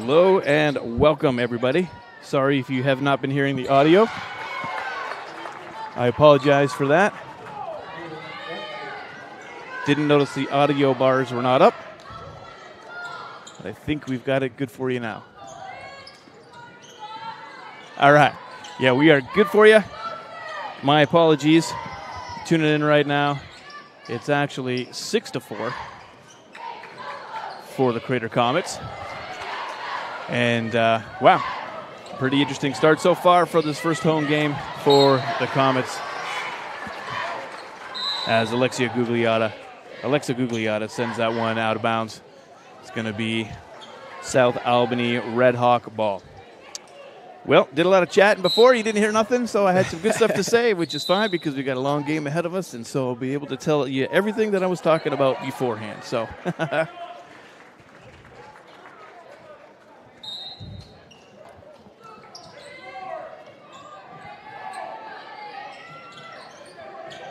Hello and welcome, everybody. Sorry if you have not been hearing the audio. I apologize for that. Didn't notice the audio bars were not up, but I think we've got it good for you now. All right. Yeah, we are good for you. My apologies. Tuning in right now. It's actually 6-4 for the Crater Comets. And, wow, pretty interesting start so far for this first home game for the Comets. As Alexa Gugliotta sends that one out of bounds. It's going to be South Albany Red Hawk ball. Well, did a lot of chatting before. You didn't hear nothing, so I had some good stuff to say, which is fine because we got a long game ahead of us, and so I'll be able to tell you everything that I was talking about beforehand. So,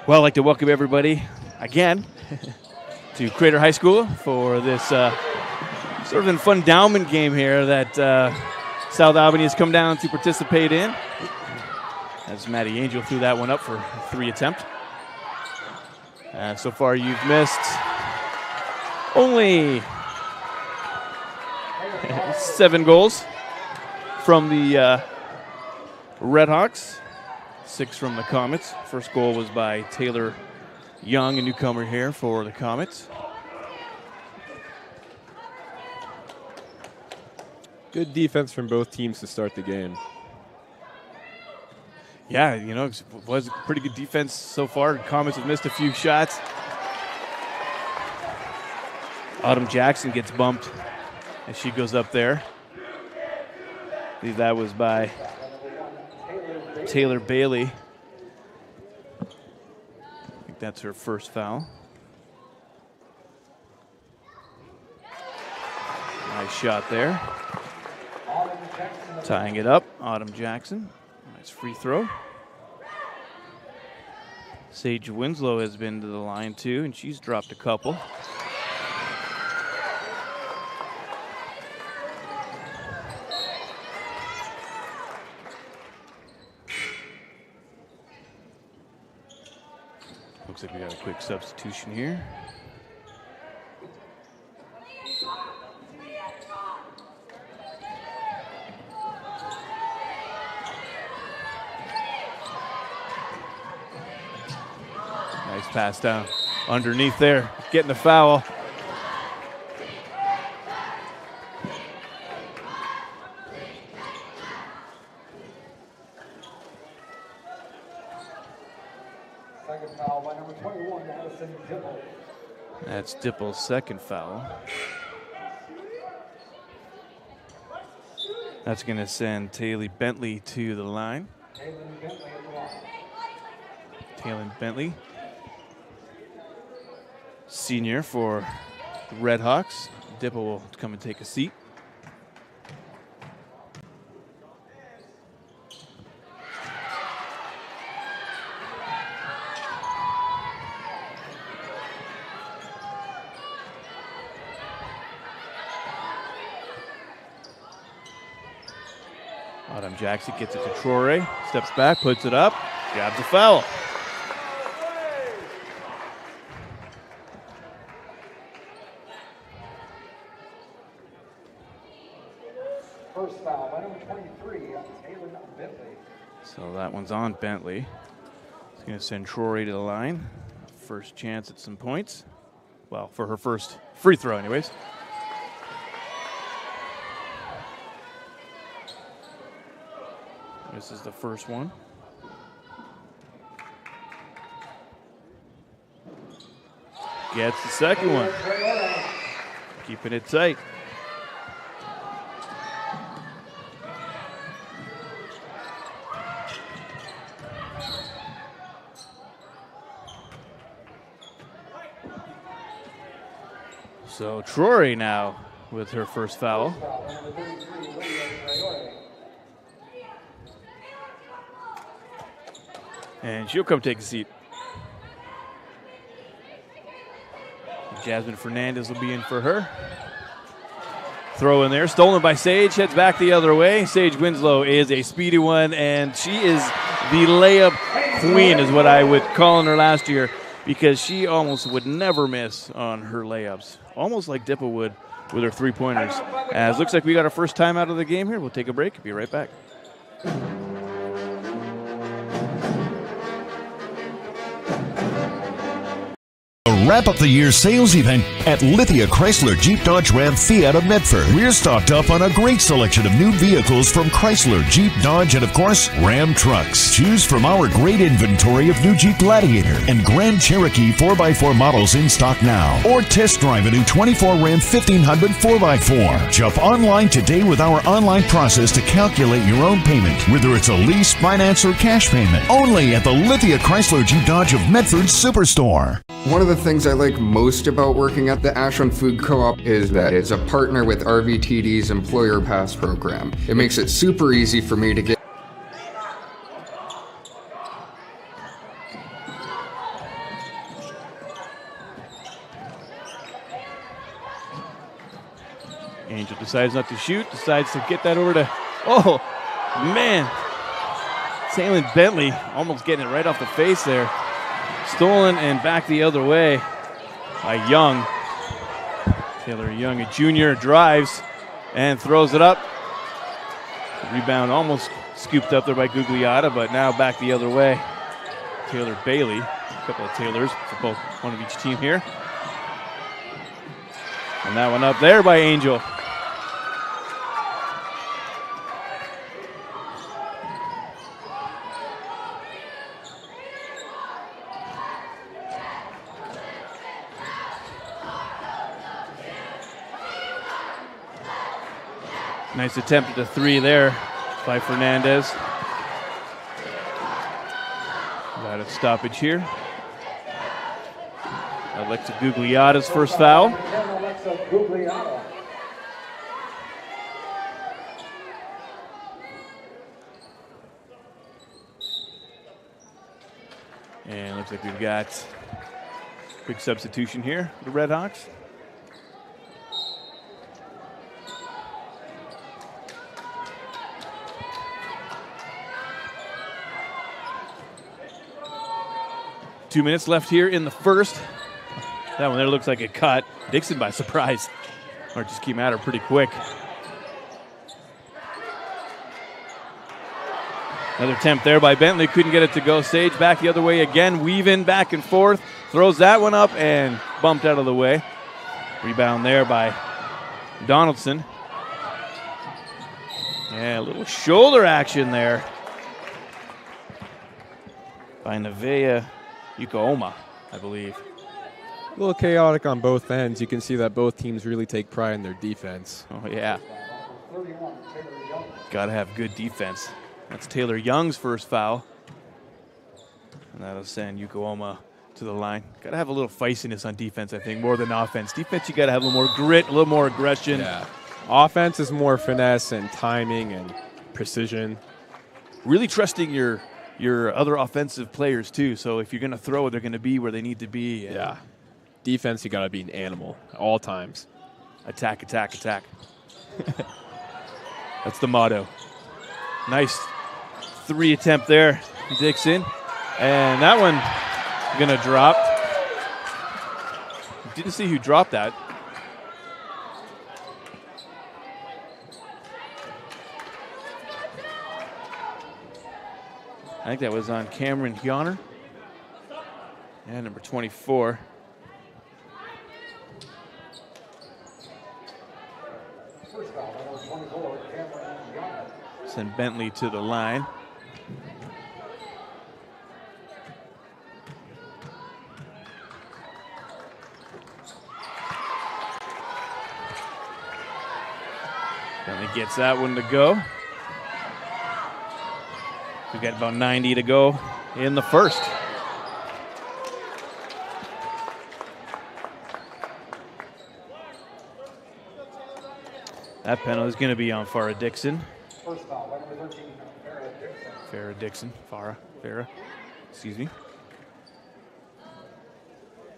well, I'd like to welcome everybody again to Crater High School for this sort of a fun endowment game here that South Albany has come down to participate in. As Matty Angel threw that one up for a 3 attempt. So far you've missed only 7 goals from the Red Hawks, 6 from the Comets. First goal was by Taylor Young, a newcomer here for the Comets. Good defense from both teams to start the game. Yeah, you know, it was pretty good defense so far. The Comets have missed a few shots. Autumn Jackson gets bumped as she goes up there. I believe that was by Taylor Bailey. I think that's her first foul. Nice shot there. Tying it up, Autumn Jackson. Nice free throw. Sage Winslow has been to the line too, and she's dropped a couple. Looks like we got a quick substitution here. Nice pass down underneath there, getting the foul. Second foul by number 21, Addison Dipple. That's Dipple's second foul. That's going to send Taylor Bentley to the line. Taylor Bentley, senior for the Red Hawks. Dipple will come and take a seat. Autumn Jackson gets it to Troy, steps back, puts it up, grabs a foul. First foul by number 23, Taylor Bentley. So that one's on Bentley. It's going to send Troy to the line. First chance at some points. Well, for her first free throw anyways. This is the first one. Gets the second one. Keeping it tight. So Troy now with her first foul. And she'll come take a seat. Jasmine Fernandez will be in for her. throw in there. Stolen by Sage, heads back the other way. Sage Winslow is a speedy one, and she is the layup queen is what I would call her last year, because she almost would never miss on her layups. Almost like Dippa would with her three-pointers. As looks like we got our first time out of the game here. We'll take a break. Be right back. Wrap up the year's sales event at Lithia Chrysler Jeep Dodge Ram Fiat of Medford. We're stocked up on a great selection of new vehicles from Chrysler, Jeep, Dodge, and of course, Ram trucks. Choose from our great inventory of new Jeep Gladiator and Grand Cherokee 4x4 models in stock now. Or test drive a new 24 Ram 1500 4x4. Jump online today with our online process to calculate your own payment, whether it's a lease, finance, or cash payment. Only at the Lithia Chrysler Jeep Dodge of Medford Superstore. One of the things I like most about working at the Ashland Food Co-op is that it's a partner with RVTD's Employer Pass program. It makes it super easy for me to get Angel decides not to shoot, decides to get that over to, oh, man. Taylor Bentley almost getting it right off the face there. Stolen and back the other way by Young. Taylor Young, a junior, drives and throws it up. Rebound almost scooped up there by Gugliotta, but now back the other way. Taylor Bailey, a couple of Taylors for both, one of each team here. And that one up there by Angel. Nice attempt at the three there by Fernandez. Got a stoppage here. Alexa Gugliotta's first foul. And looks like we've got a quick substitution here for the Redhawks. Two minutes left here in the first. That one there looks like a cut. Dixon by surprise. Or just came at her pretty quick. Another attempt there by Bentley. Couldn't get it to go. Sage back the other way again. Weaving back and forth. Throws that one up and bumped out of the way. Rebound there by Donaldson. Yeah, a little shoulder action there by Nevaeh Yukaoma, I believe. A little chaotic on both ends. You can see that both teams really take pride in their defense. Oh, yeah. Got to have good defense. That's Taylor Young's first foul. And that'll send Yukaoma to the line. Got to have a little feistiness on defense, I think, more than offense. Defense, you got to have a little more grit, a little more aggression. Yeah. Offense is more finesse and timing and precision. Really trusting your other offensive players, too. So if you're going to throw it, they're going to be where they need to be. Yeah. Defense, you got to be an animal at all times. Attack, attack, attack. That's the motto. Nice three attempt there, Dixon. And that one going to drop. Didn't see who dropped that. I think that was on Cameron Hyoner. And number 24. Send Bentley to the line. Bentley gets that one to go. We've got about 90 to go in the first. That penalty is going to be on Farrah Dixon. First foul, number 13, Farrah Dixon. Farrah, excuse me.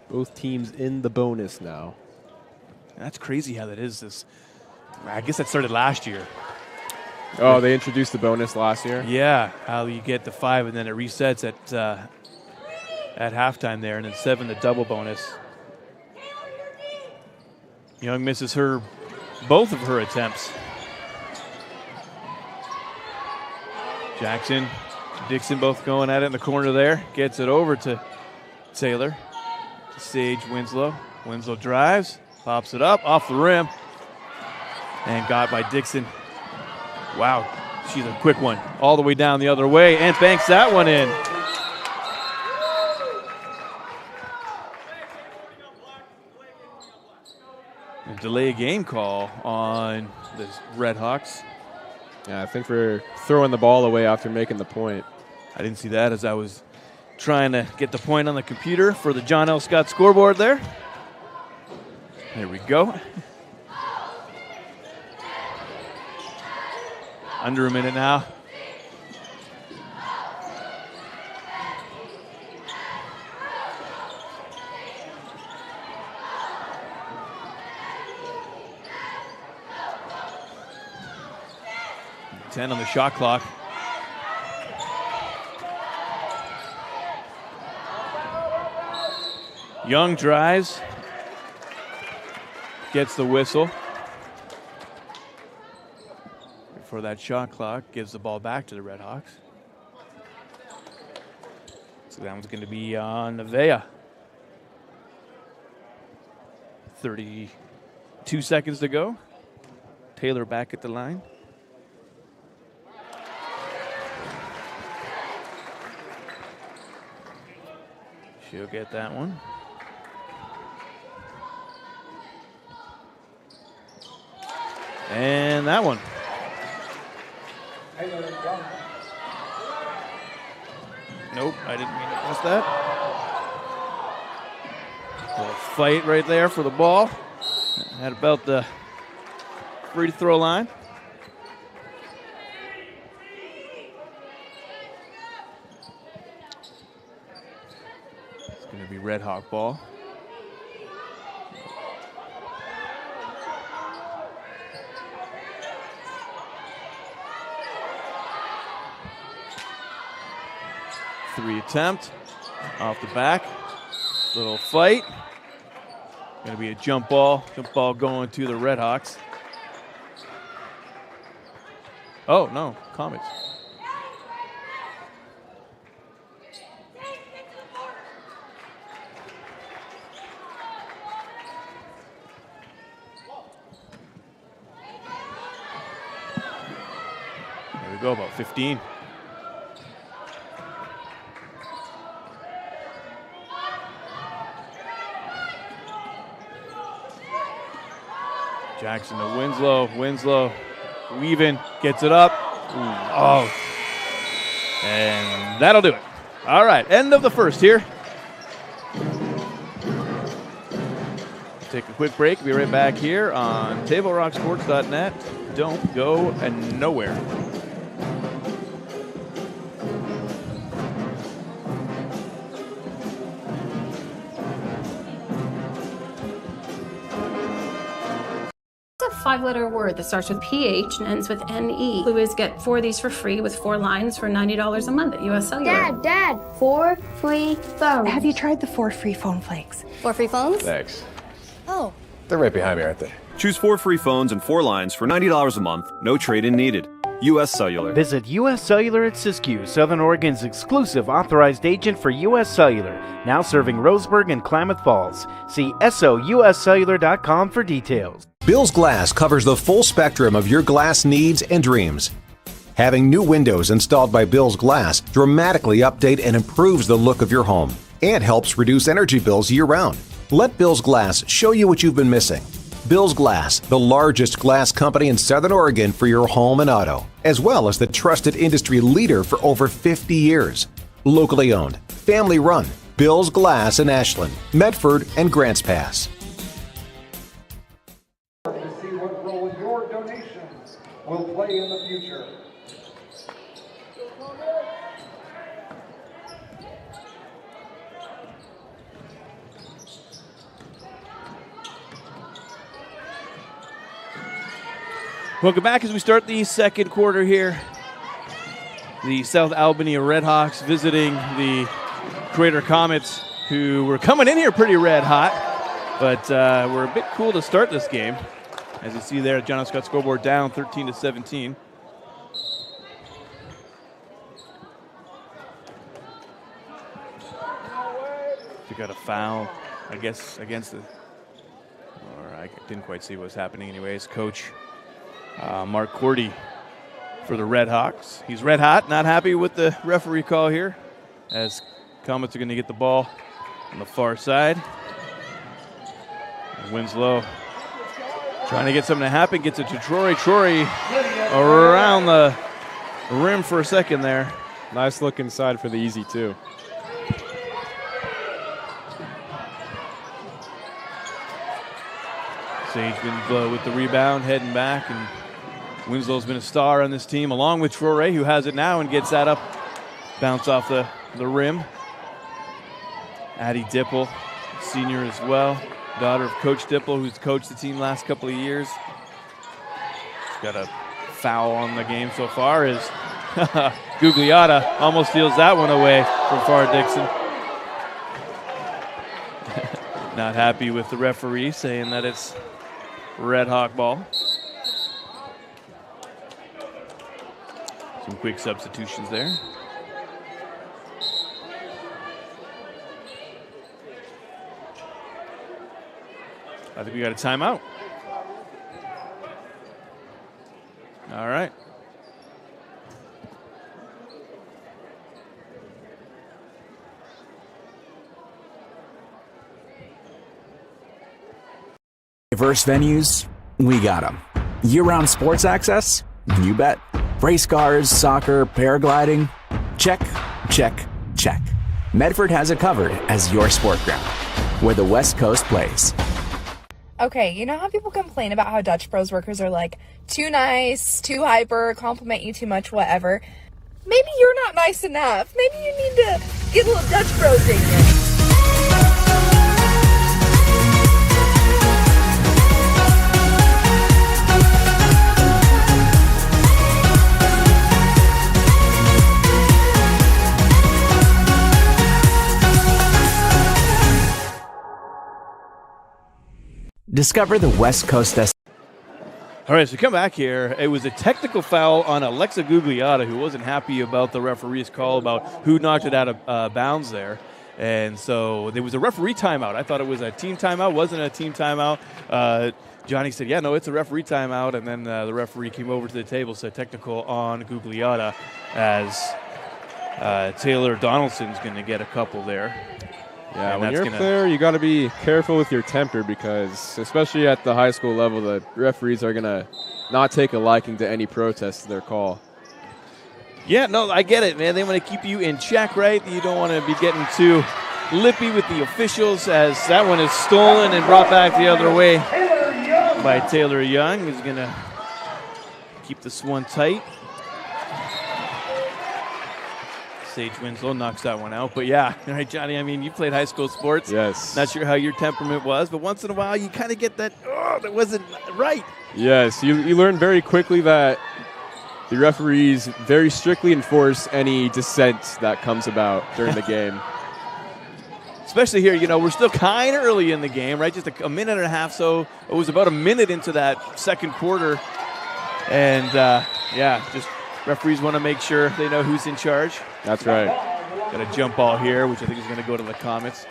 Both teams in the bonus now. That's crazy how that is. This I guess that started last year. Oh, they introduced the bonus last year? Yeah, how you get the 5 and then it resets at halftime there, and then 7 the double bonus. Young misses both of her attempts. Jackson, Dixon both going at it in the corner there. Gets it over to Taylor. To Sage Winslow. Winslow drives, pops it up off the rim, and got by Dixon. Wow, she's a quick one. All the way down the other way and banks that one in. A delay game call on the Redhawks. Yeah, I think we're throwing the ball away after making the point. I didn't see that as I was trying to get the point on the computer for the John L. Scott scoreboard there. There we go. Under a minute now. Ten on the shot clock. Young drives, gets the whistle for that shot clock, gives the ball back to the Redhawks. So that one's going to be on Nevaeh. 32 seconds to go. Taylor back at the line. She'll get that one. And that one. Nope, I didn't mean to miss that. A little fight right there for the ball. At about the free throw line. It's going to be Red Hawk ball. Three attempt, off the back, little fight. Going to be a jump ball going to the Redhawks. Oh, no, Comets. There we go, about 15. Jackson to Winslow. Winslow weaving, gets it up. Oh. And that'll do it. All right, end of the first here. Take a quick break. Be right back here on TableRockSports.net. Don't go nowhere. Five-letter word that starts with PH and ends with NE. Clue get 4 of these for free with 4 lines for $90 a month at US Cellular. Dad, 4 free phones. Have you tried the 4 free phone flakes? 4 free phones? Thanks. Oh. They're right behind me, aren't they? Choose 4 free phones and 4 lines for $90 a month. No trade-in needed. US Cellular. Visit US Cellular at Siskiyou, Southern Oregon's exclusive authorized agent for US Cellular, now serving Roseburg and Klamath Falls. See SOUScellular.com for details. Bill's Glass covers the full spectrum of your glass needs and dreams. Having new windows installed by Bill's Glass dramatically update and improves the look of your home and helps reduce energy bills year-round. Let Bill's Glass show you what you've been missing. Bill's Glass, the largest glass company in Southern Oregon for your home and auto, as well as the trusted industry leader for over 50 years. Locally owned, family run, Bill's Glass in Ashland, Medford, and Grants Pass. To see what role your donations will play in the future. Welcome back as we start the second quarter here. The South Albany Redhawks visiting the Crater Comets, who were coming in here pretty red hot, but were a bit cool to start this game. As you see there, John Scott scoreboard down 13-17. You got a foul, I guess, against the, or I didn't quite see what was happening anyways. Coach Mark Cordy for the Redhawks. He's red hot, not happy with the referee call here, as Comets are going to get the ball on the far side. And Winslow trying to get something to happen, gets it to Troy. Troy around the rim for a second there. Nice look inside for the easy two. Sage Winslow with the rebound, heading back, and Winslow's been a star on this team, along with Troy, who has it now and gets that up, bounce off the rim. Addie Dipple, senior as well, daughter of Coach Dipple, who's coached the team last couple of years. She's got a foul on the game so far as Gugliotta almost steals that one away from Farr Dixon. Not happy with the referee, saying that it's Red Hawk ball. Some quick substitutions there. I think we got a timeout. All right. Diverse venues, we got them. Year-round sports access? You bet. Race cars, soccer, paragliding? Check, check, check. Medford has it covered as your sport ground, where the West Coast plays. Okay, you know how people complain about how Dutch Bros workers are like too nice, too hyper, compliment you too much, whatever? Maybe you're not nice enough. Maybe you need to get a little Dutch Bros in you. Discover the West Coast. All right, so come back here. It was a technical foul on Alexa Gugliotta, who wasn't happy about the referee's call about who knocked it out of bounds there. And so there was a referee timeout. I thought it was a team timeout. Wasn't a team timeout. Johnny said, yeah, no, it's a referee timeout. And then the referee came over to the table, said technical on Gugliotta, as Taylor Donaldson's going to get a couple there. Yeah, when you're a player, you got to be careful with your temper, because especially at the high school level, the referees are going to not take a liking to any protest to their call. Yeah, no, I get it, man. They want to keep you in check, right? You don't want to be getting too lippy with the officials, as that one is stolen and brought back the other way by Taylor Young, who's going to keep this one tight. Sage Winslow knocks that one out. But yeah, right, Johnny, I mean, you played high school sports. Yes. Not sure how your temperament was, but once in a while you kind of get that, oh, that wasn't right. Yes, you learn very quickly that the referees very strictly enforce any dissent that comes about during the game. Especially here, you know, we're still kind of early in the game, right? Just a minute and a half, so it was about a minute into that second quarter. And, yeah, just referees want to make sure they know who's in charge. That's right. Got a jump ball here, which I think is going to go to the Comets.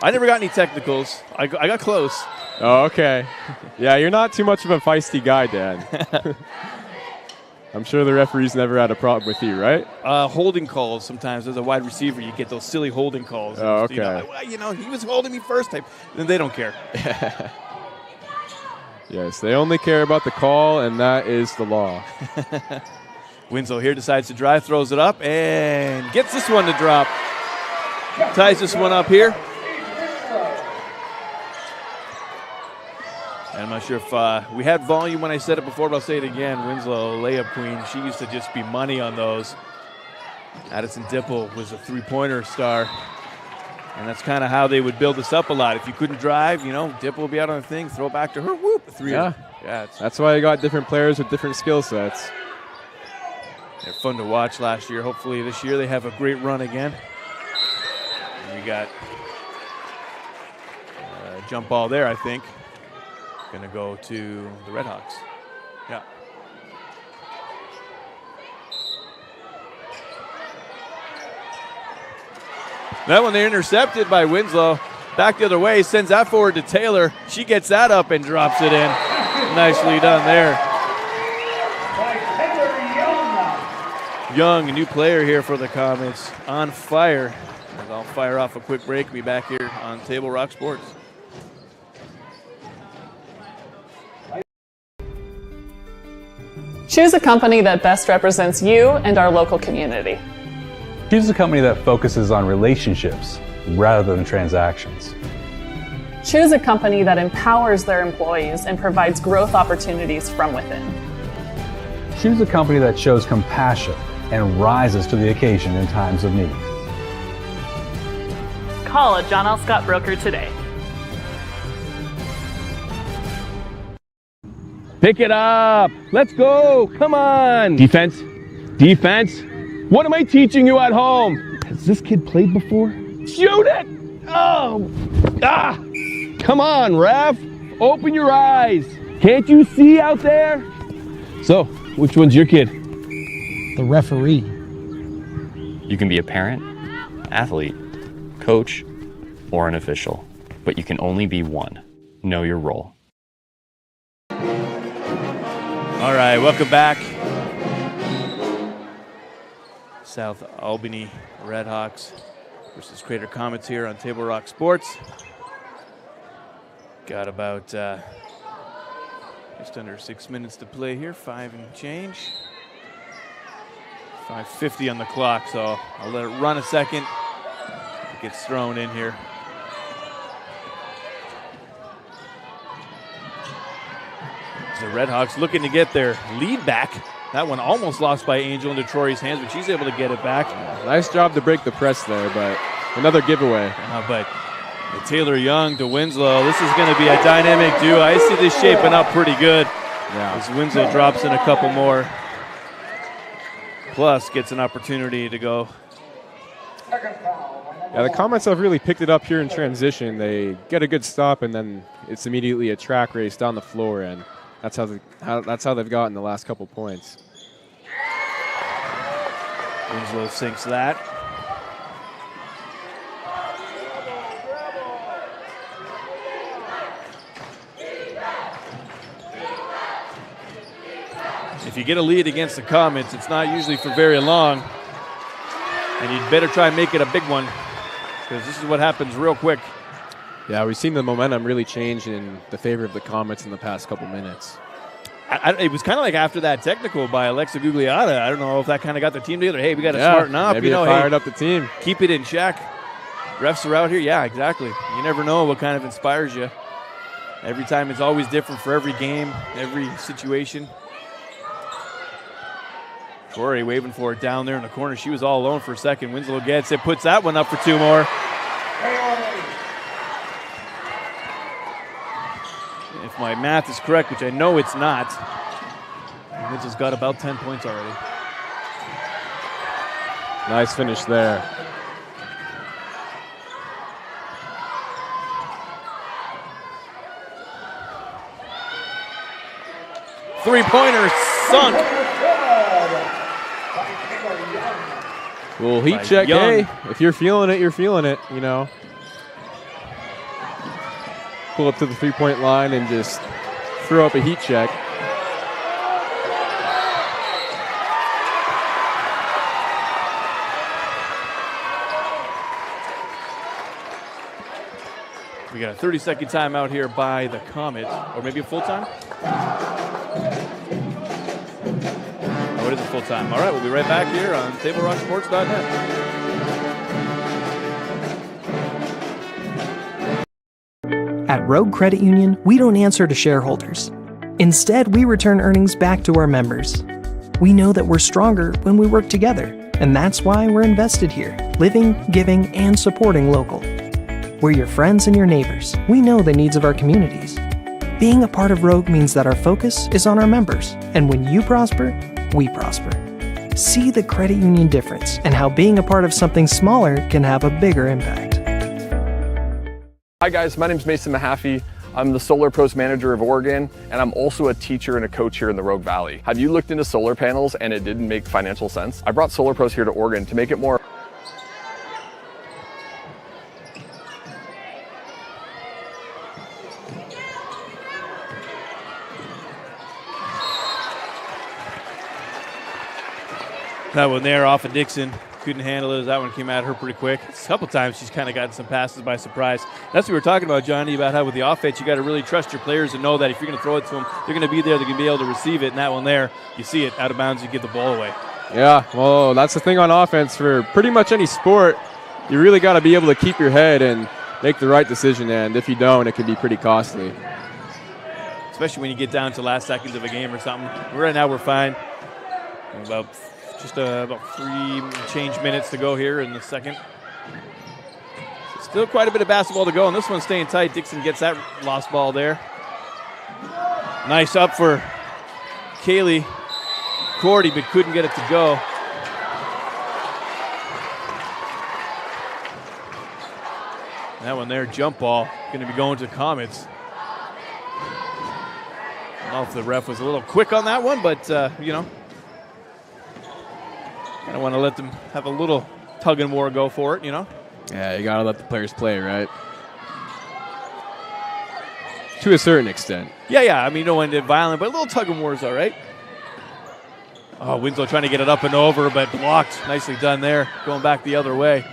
I never got any technicals. I got close. Oh, okay. Yeah, you're not too much of a feisty guy, Dan. I'm sure the referees never had a problem with you, right? Holding calls sometimes. As a wide receiver, you get those silly holding calls. Oh, okay. You know, he was holding me first type. Then they don't care. Yes, they only care about the call, and that is the law. Winslow here decides to drive, throws it up, and gets this one to drop. Ties this one up here. And I'm not sure if we had volume when I said it before, but I'll say it again. Winslow, layup queen. She used to just be money on those. Addison Dipple was a three-pointer star. And that's kind of how they would build this up a lot. If you couldn't drive, you know, Dipple would be out on the thing, throw it back to her, whoop, a three. Yeah, Yeah, that's why you got different players with different skill sets. They're fun to watch last year. Hopefully this year they have a great run again. And we got a jump ball there, I think. Going to go to the Redhawks. Yeah. That one they intercepted by Winslow. Back the other way, sends that forward to Taylor. She gets that up and drops it in. Nicely done there. Young, a new player here for the Comets, on fire. As I'll fire off a quick break. Be back here on Table Rock Sports. Choose a company that best represents you and our local community. Choose a company that focuses on relationships rather than transactions. Choose a company that empowers their employees and provides growth opportunities from within. Choose a company that shows compassion and rises to the occasion in times of need. Call a John L. Scott broker today. Pick it up. Let's go. Come on. Defense. Defense. What am I teaching you at home? Has this kid played before? Shoot it. Oh. Ah. Come on, ref. Open your eyes. Can't you see out there? So, which one's your kid? The referee. You can be a parent, athlete, coach, or an official, but you can only be one. Know your role. All right, welcome back. South Albany Redhawks versus Crater Comets here on Table Rock Sports. Got about just under 6 minutes to play here, 5 and change. 5:50 on the clock, so I'll let it run a second. It gets thrown in here. The Redhawks looking to get their lead back. That one almost lost by Angel into Troy's hands, but she's able to get it back. Nice job to break the press there, but another giveaway. But Taylor Young to Winslow. This is going to be a dynamic duo. I see this shaping up pretty good. Yeah. As Winslow drops in a couple more. Plus gets an opportunity to go. Yeah, the Comets have really picked it up here in transition. They get a good stop, and then it's immediately a track race down the floor, and that's how they've gotten the last couple points. Winslow sinks that. If you get a lead against the Comets, it's not usually for very long. And you'd better try and make it a big one, because this is what happens real quick. Yeah, we've seen the momentum really change in the favor of the Comets in the past couple minutes. It was kind of like after that technical by Alexa Gugliotta. I don't know if that kind of got the team together. Hey, we got to smarten up. Maybe it fired up the team. Keep it in check. Refs are out here. Yeah, exactly. You never know what kind of inspires you. Every time it's always different for every game, every situation. Corey waving for it down there in the corner. She was all alone for a second. Winslow gets it, puts that one up for 2 more. If my math is correct, which I know it's not, Winslow's got about 10 points already. Nice finish there. Three-pointer sunk. Well, heat check, hey, if you're feeling it, you're feeling it, you know. Pull up to the three-point line and just throw up a heat check. We got a 30-second timeout here by the Comets, or maybe a full time? Oh, it is a full time. All right, we'll be right back here on TableRockSports.net. At Rogue Credit Union, we don't answer to shareholders. Instead, we return earnings back to our members. We know that we're stronger when we work together, and that's why we're invested here, living, giving, and supporting local. We're your friends and your neighbors. We know the needs of our communities. Being a part of Rogue means that our focus is on our members, and when you prosper, we prosper. See the credit union difference and how being a part of something smaller can have a bigger impact. Hi guys, my name is Mason Mahaffey. I'm the Solar Pros Manager of Oregon, and I'm also a teacher and a coach here in the Rogue Valley. Have you looked into solar panels and it didn't make financial sense? I brought Solar Pros here to Oregon to make it more That one there off of Dixon. Couldn't handle it. That one came at her pretty quick. A couple times she's kind of gotten some passes by surprise. That's what we were talking about, Johnny, about how with the offense you got to really trust your players and know that if you're going to throw it to them, they're going to be there. They're going to be able to receive it. And that one there, you see it out of bounds, you get the ball away. Yeah, well, that's the thing on offense for pretty much any sport. You really got to be able to keep your head and make the right decision. And if you don't, it can be pretty costly. Especially when you get down to last seconds of a game or something. Right now we're fine. About 3 change minutes to go here in the second. Still quite a bit of basketball to go, and this one's staying tight. Dixon gets that lost ball there. Nice up for Kaylee Cordy, but couldn't get it to go. That one there, jump ball, going to be going to Comets. I don't know if the ref was a little quick on that one, but, you know, kind of want to let them have a little tug and war go for it, you know? Yeah, you got to let the players play, right? To a certain extent. Yeah. I mean, you don't want to get violent, but a little tug and war is all right. Oh, Winslow trying to get it up and over, but blocked. Nicely done there. Going back the other way.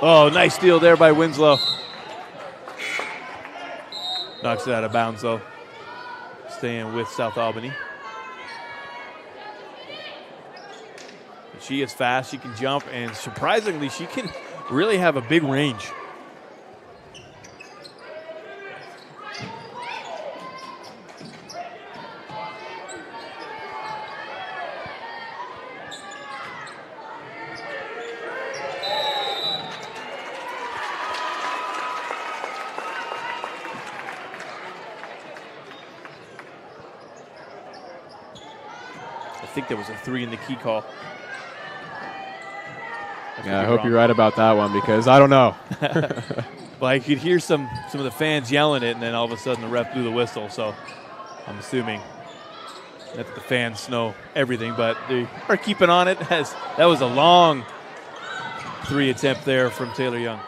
Oh, nice steal there by Winslow. Knocks it out of bounds, though. Staying with South Albany. She is fast, she can jump, and surprisingly, she can really have a big range. I think there was a 3 in the key call. Yeah, I hope you're right about that one because I don't know. Well, I could hear some of the fans yelling it, and then all of a sudden the ref blew the whistle. So I'm assuming that the fans know everything, but they are keeping on it. As that was a long 3 attempt there from Taylor Young.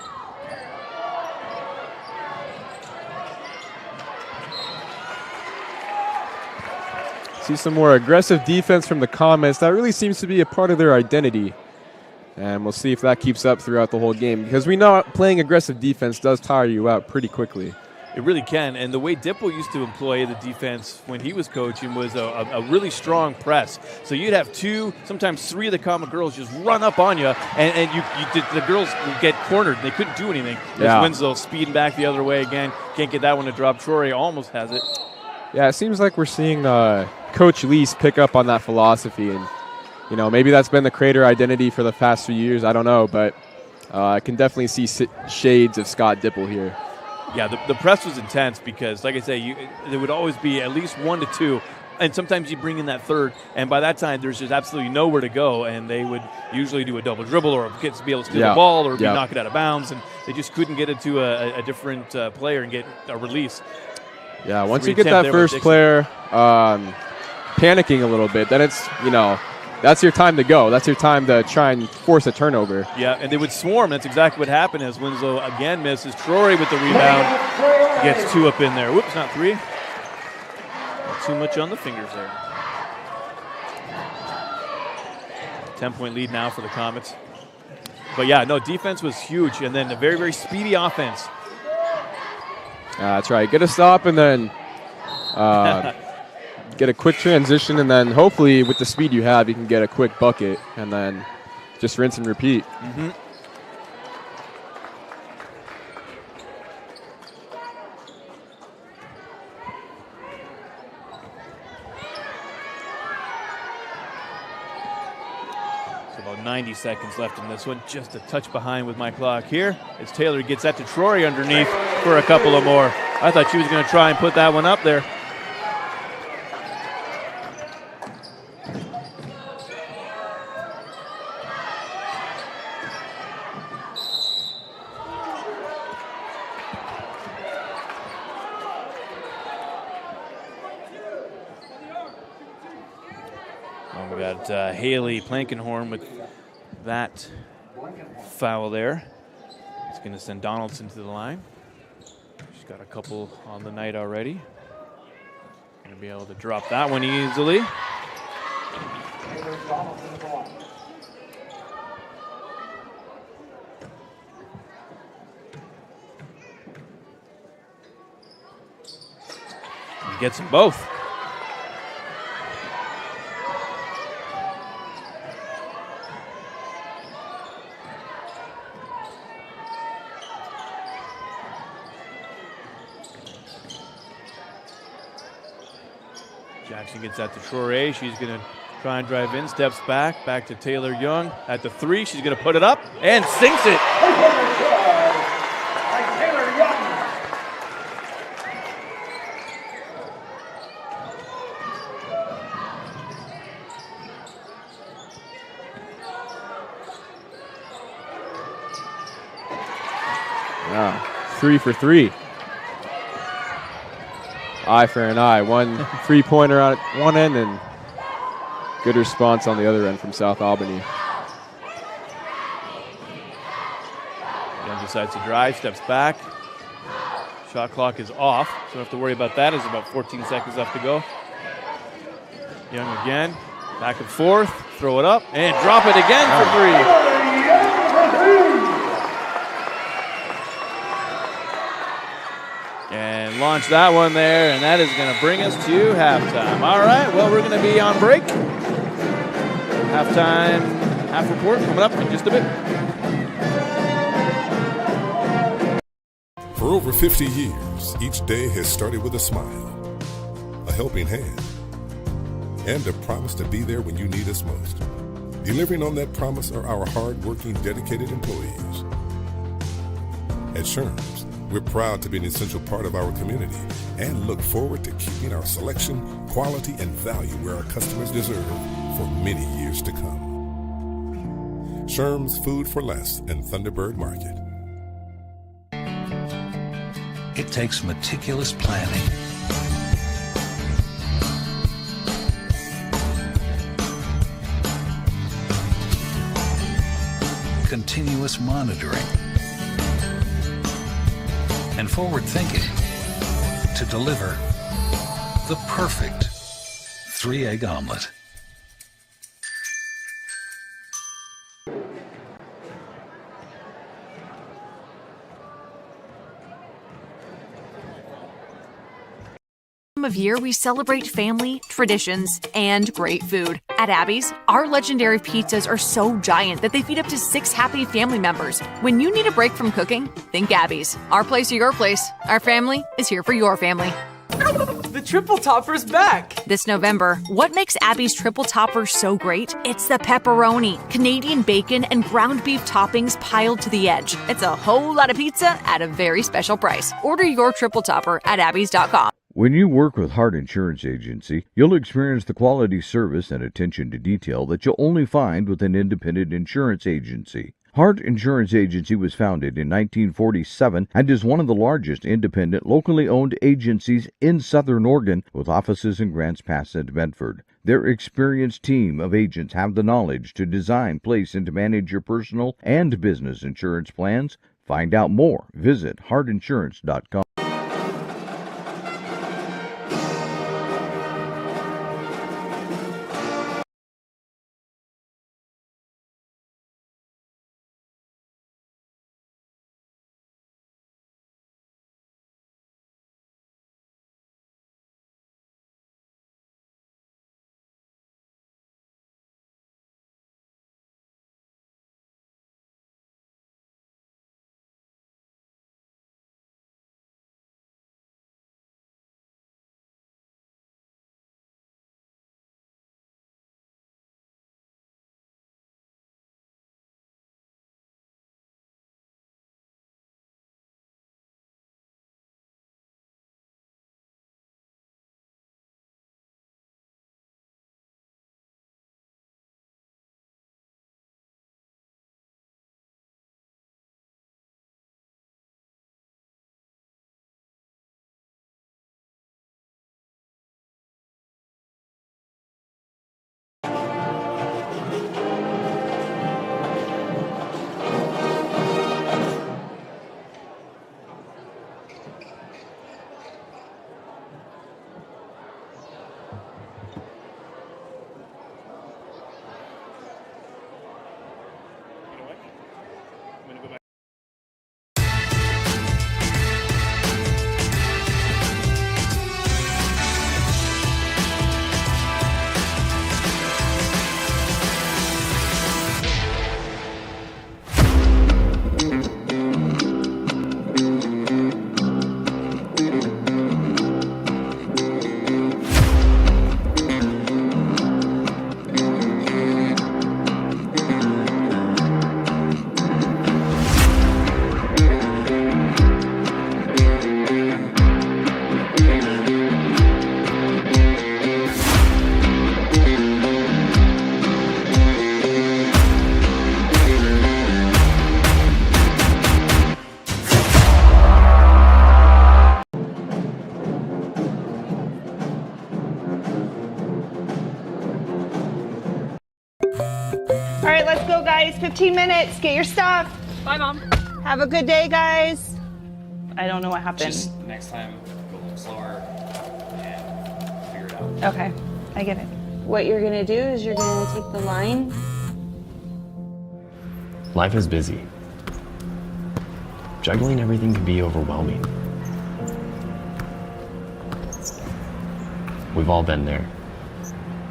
See some more aggressive defense from the Comets. That really seems to be a part of their identity. And we'll see if that keeps up throughout the whole game because we know playing aggressive defense does tire you out pretty quickly. It really can. And the way Dipple used to employ the defense when he was coaching was a really strong press. So you'd have 2, sometimes 3 of the Comet girls just run up on you, and the girls would get cornered. They couldn't do anything. There's Winslow speeding back the other way again. Can't get that one to drop. Troy almost has it. Yeah, it seems like we're seeing Coach Lease pick up on that philosophy. And, you know, maybe that's been the Crater identity for the past few years. I don't know, but I can definitely see shades of Scott Dipple here. Yeah, the press was intense because, like I say, there would always be at least 1 to 2, and sometimes you bring in that third, and by that time there's just absolutely nowhere to go, and they would usually do a double dribble or be able to steal the ball or knock it out of bounds, and they just couldn't get it to a different player and get a release. Yeah, once you get that first player panicking a little bit, then it's, you know, that's your time to go. That's your time to try and force a turnover. Yeah, and they would swarm. That's exactly what happened as Winslow again misses. Troy with the rebound gets 2 up in there. Whoops, not 3. Not too much on the fingers there. 10-point lead now for the Comets. But, yeah, no, defense was huge, and then a very, very speedy offense. That's right. Get a stop and then get a quick transition, and then hopefully with the speed you have, you can get a quick bucket and then just rinse and repeat. Mm-hmm. 90 seconds left in this one. Just a touch behind with my clock here as Taylor gets that to Trory underneath for a couple of more. I thought she was going to try and put that one up there. We got Haley Plankenhorn with that foul there. It's going to send Donaldson to the line. She's got a couple on the night already. Going to be able to drop that one easily. And gets them both. Jackson gets that to Troy. She's going to try and drive in, steps back to Taylor Young. At the 3, she's going to put it up and sinks it. Wow, 3 for 3. Eye for an eye. One 3-pointer on one end and good response on the other end from South Albany. Young decides to drive, steps back. Shot clock is off, so don't have to worry about that. There's about 14 seconds left to go. Young again, back and forth, throw it up, and drop it again for 3. And launch that one there, and that is going to bring us to halftime. All right, well, we're going to be on break. Halftime, half report coming up in just a bit. For over 50 years, each day has started with a smile, a helping hand, and a promise to be there when you need us most. Delivering on that promise are our hard-working, dedicated employees. At Sherms, we're proud to be an essential part of our community and look forward to keeping our selection, quality, and value where our customers deserve for many years to come. Sherms Food for Less and Thunderbird Market. It takes meticulous planning, continuous monitoring, and forward thinking to deliver the perfect 3-egg omelet. Of year, we celebrate family, traditions, and great food. At Abby's, our legendary pizzas are so giant that they feed up to 6 happy family members. When you need a break from cooking, think Abby's. Our place or your place. Our family is here for your family. The Triple Topper's back! This November, what makes Abby's Triple Topper so great? It's the pepperoni, Canadian bacon, and ground beef toppings piled to the edge. It's a whole lot of pizza at a very special price. Order your Triple Topper at abbys.com. When you work with Hart Insurance Agency, you'll experience the quality service and attention to detail that you'll only find with an independent insurance agency. Hart Insurance Agency was founded in 1947 and is one of the largest independent, locally owned agencies in Southern Oregon, with offices in Grants Pass and Medford. Their experienced team of agents have the knowledge to design, place, and to manage your personal and business insurance plans. Find out more. Visit hartinsurance.com. go, guys. 15 minutes. Get your stuff. Bye, Mom. Have a good day, guys. I don't know what happened. Just next time, go a little slower and figure it out. Okay, I get it. What you're gonna do is you're gonna take the line. Life is busy. Juggling everything can be overwhelming. We've all been there.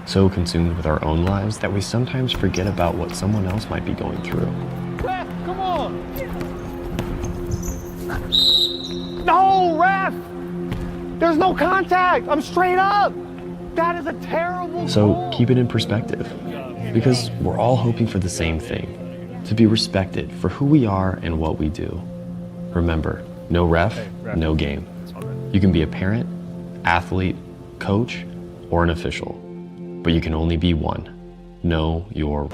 So consumed with our own lives that we sometimes forget about what someone else might be going through. Ref, come on! No, ref! There's no contact! I'm straight up! That is a terrible So goal. keep it in perspective, because we're all hoping for the same thing, to be respected for who we are and what we do. Remember, no ref, no game. You can be a parent, athlete, coach, or an official, but you can only be one. Know your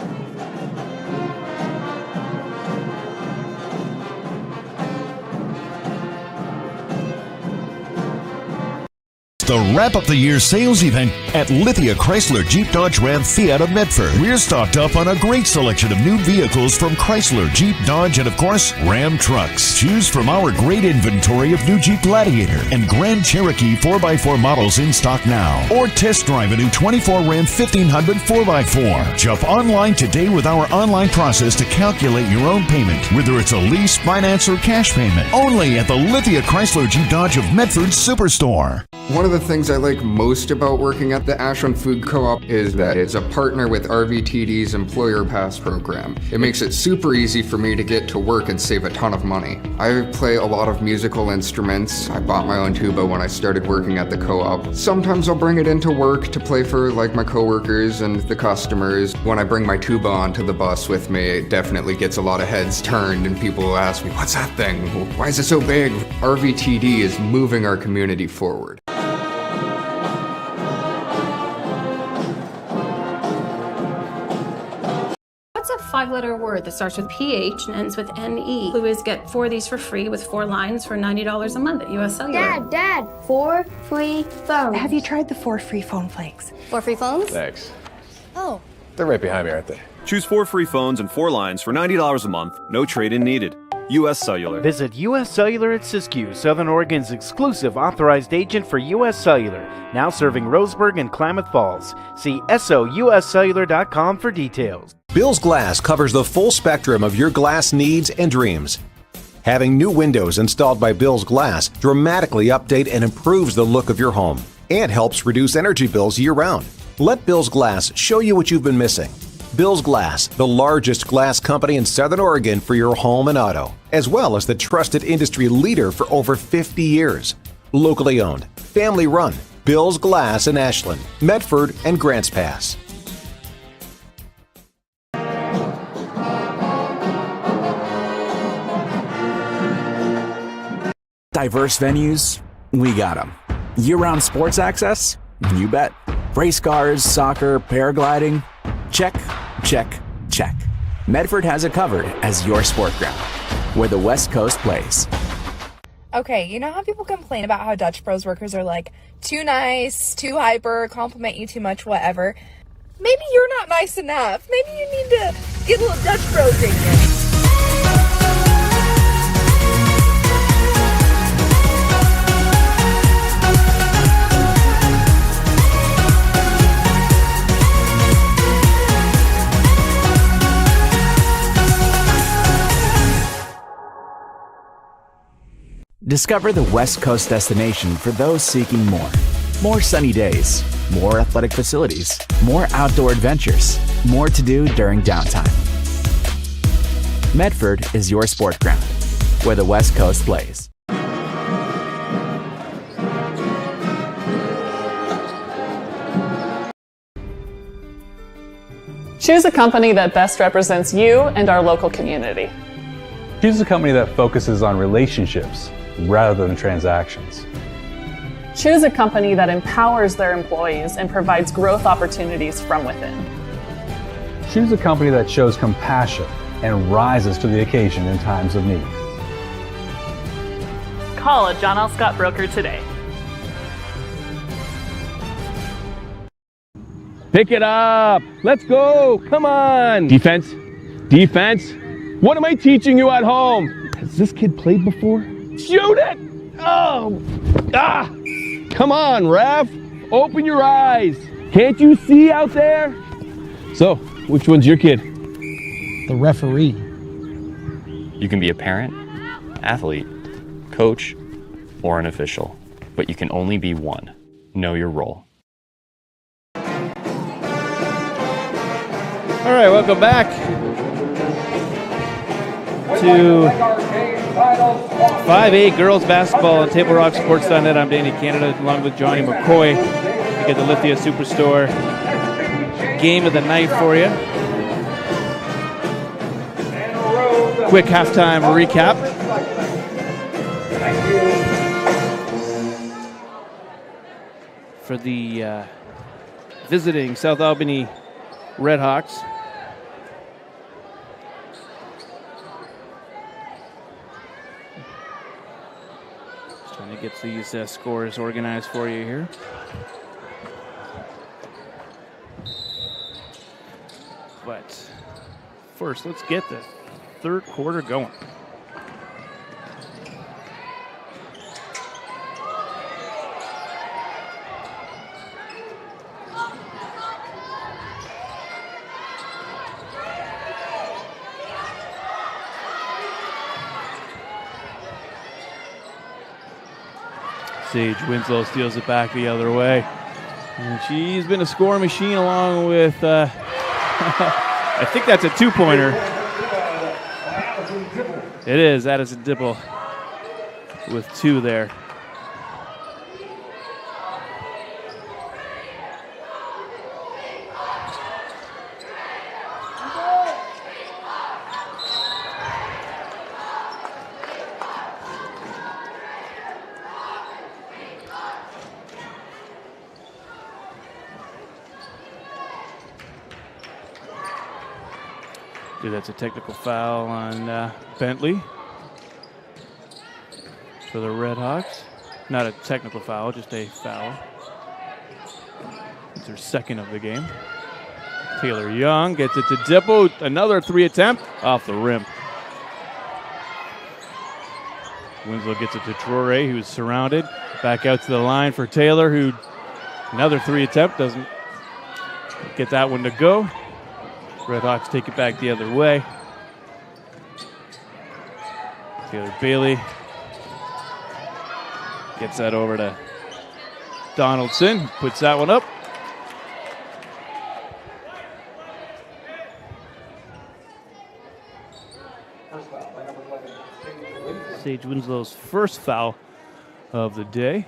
The wrap up the year sales event at Lithia Chrysler Jeep Dodge Ram Fiat of Medford. We're stocked up on a great selection of new vehicles from Chrysler, Jeep, Dodge, and of course, Ram trucks. Choose from our great inventory of new Jeep Gladiator and Grand Cherokee 4x4 models in stock now. Or test drive a new 24 Ram 1500 4x4. Jump online today with our online process to calculate your own payment, whether it's a lease, finance, or cash payment. Only at the Lithia Chrysler Jeep Dodge of Medford Superstore. One of the things I like most about working at the Ashland Food Co-op is that it's a partner with RVTD's Employer Pass program. It makes it super easy for me to get to work and save a ton of money. I play a lot of musical instruments. I bought my own tuba when I started working at the co-op. Sometimes I'll bring it into work to play for like my coworkers and the customers. When I bring my tuba onto the bus with me, it definitely gets a lot of heads turned and people will ask me, what's that thing? Why is it so big? RVTD is moving our community forward. What's a 5-letter word that starts with PH and ends with NE? Clue is get 4 of these for free with 4 lines for $90 a month at US Cellular. Dad, 4 free phones. Have you tried the 4 free phone flakes? 4 free phones? Thanks. Oh. They're right behind me, aren't they? Choose 4 free phones and 4 lines for $90 a month. No trade-in needed. US Cellular. Visit US Cellular at Siskiyou, Southern Oregon's exclusive authorized agent for US Cellular, now serving Roseburg and Klamath Falls. See SOUScellular.com for details. Bill's Glass covers the full spectrum of your glass needs and dreams. Having new windows installed by Bill's Glass dramatically update and improves the look of your home and helps reduce energy bills year-round. Let Bill's Glass show you what you've been missing. Bill's Glass, the largest glass company in Southern Oregon for your home and auto, as well as the trusted industry leader for over 50 years. Locally owned, family run, Bill's Glass in Ashland, Medford, and Grants Pass. Diverse venues? We got them. Year-round sports access? You bet. Race cars, soccer, paragliding? Check, check, check. Medford has it covered as your sport ground, where the West Coast plays. Okay, you know how people complain about how Dutch Bros workers are like too nice, too hyper, compliment you too much, whatever? Maybe you're not nice enough. Maybe you need to get a little Dutch Bros in you. Discover the West Coast destination for those seeking more. More sunny days, more athletic facilities, more outdoor adventures, more to do during downtime. Medford is your sport ground, where the West Coast plays. Choose a company that best represents you and our local community. Choose a company that focuses on relationships rather than transactions. Choose a company that empowers their employees and provides growth opportunities from within. Choose a company that shows compassion and rises to the occasion in times of need. Call a John L. Scott broker today. Pick it up. Let's go. Come on. Defense. Defense. What am I teaching you at home? Has this kid played before? Shoot it! Oh! Ah! Come on, ref! Open your eyes! Can't you see out there? So, which one's your kid? The referee. You can be a parent, athlete, coach, or an official, but you can only be one. Know your role. All right, welcome back to 5A girls basketball on TableRockSports.net. I'm Danny Canada along with Johnny McCoy. We get the Lithia Superstore game of the night for you. Quick halftime recap. For the visiting South Albany Redhawks. Just trying to get these scores organized for you here. But first, let's get the third quarter going. Sage Winslow steals it back the other way. And she's been a scoring machine along with, I think that's a two-pointer. It is, Addison Dipple with two there. That's a technical foul on Bentley for the Redhawks. Not a technical foul, just a foul. It's her second of the game. Taylor Young gets it to Dippo. Another three attempt off the rim. Winslow gets it to Troy, who's surrounded. Back out to the line for Taylor, who another three attempt, doesn't get that one to go. Redhawks take it back the other way. Taylor Bailey gets that over to Donaldson, puts that one up. Sage Winslow's first foul of the day.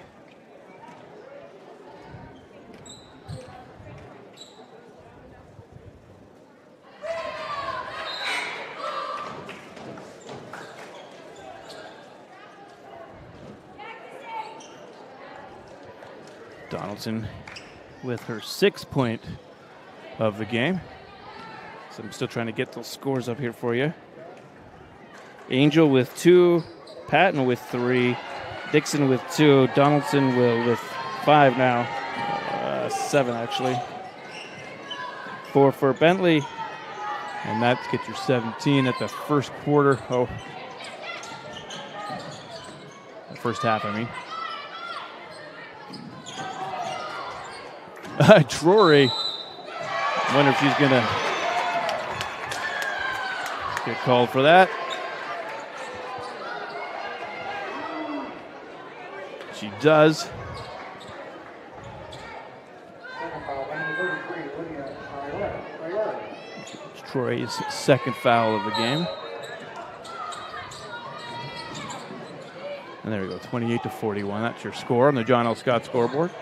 Donaldson with her 6th point of the game. So I'm still trying to get those scores up here for you. Angel with 2, Patton with 3, Dixon with 2, Donaldson with 5 now. 7 actually. 4 for Bentley. And that gets your 17 at the first quarter. Oh, the first half, I mean. Troy, wonder if she's gonna get called for that. She does. It's Troy's second foul of the game. And there we go, 28-41. That's your score on the John L. Scott scoreboard.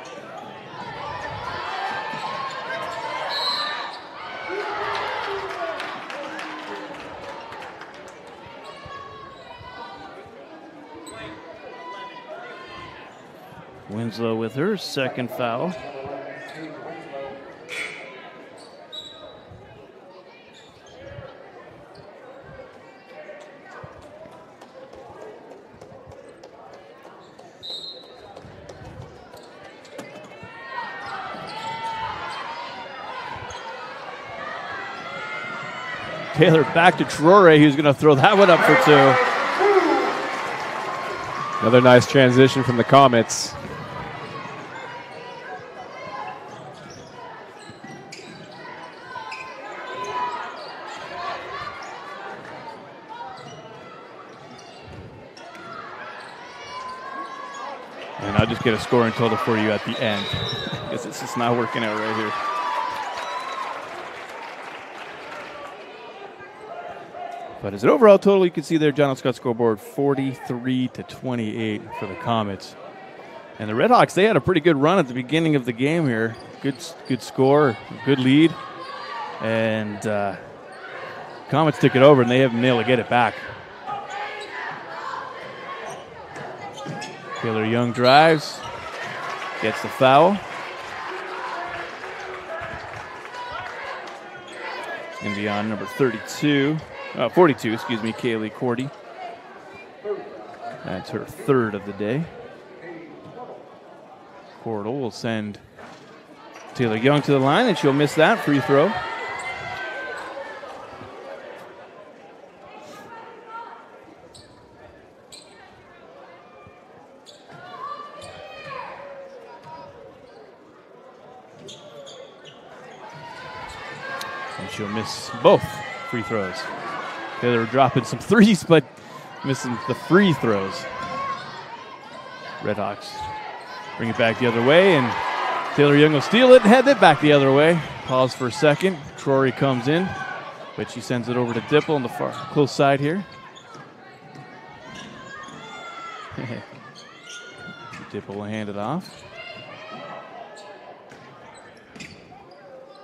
Winslow with her second foul. Taylor back to Troy, who's going to throw that one up for 2. Another nice transition from the Comets. And I'll just get a scoring total for you at the end. I guess it's just not working out right here. But as an overall total, you can see there, John Scott scoreboard 43-28 for the Comets. And the Redhawks, they had a pretty good run at the beginning of the game here. Good score, good lead. And Comets took it over, and they haven't been able to get it back. Taylor Young drives, gets the foul. It's going to be on number 42, Kaylee Cordy. That's her 3rd of the day. Cordell will send Taylor Young to the line, and she'll miss that free throw. She'll miss both free throws. Taylor dropping some threes, but missing the free throws. Redhawks bring it back the other way, and Taylor Young will steal it and head it back the other way. Pause for a second. Trory comes in, but she sends it over to Dipple on the far close side here. Dipple will hand it off.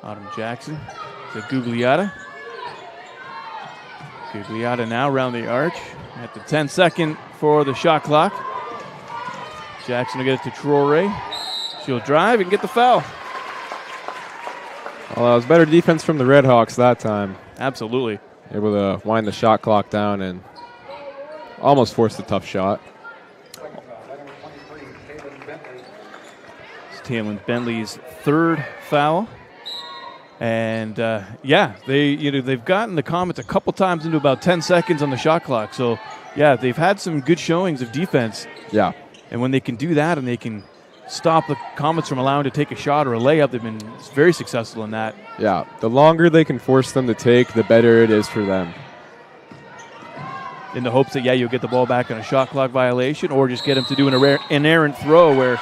Autumn Jackson to Gugliotta. Gugliotta now around the arch at the 10-second for the shot clock. Jackson will get it to Troy. She'll drive and get the foul. Well, that was better defense from the Redhawks that time. Absolutely. Able to wind the shot clock down and almost force the tough shot. It's Taylor Bentley's 3rd foul. And they've gotten the Comets a couple times into about 10 seconds on the shot clock. So, yeah, they've had some good showings of defense. Yeah. And when they can do that and they can stop the Comets from allowing to take a shot or a layup, they've been very successful in that. Yeah, the longer they can force them to take, the better it is for them. In the hopes that, you'll get the ball back on a shot clock violation or just get them to do an errant throw where,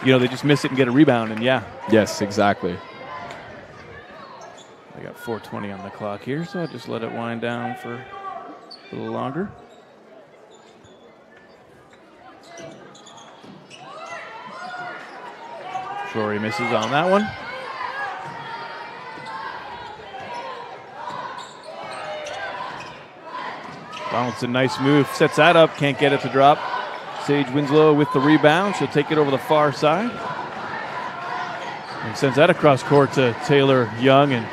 they just miss it and get a rebound. And, Yes, exactly. I got 4:20 on the clock here, so I'll just let it wind down for a little longer. Trory misses on that one. Donaldson, nice move, sets that up, can't get it to drop. Sage Winslow with the rebound. She'll take it over the far side. And sends that across court to Taylor Young. And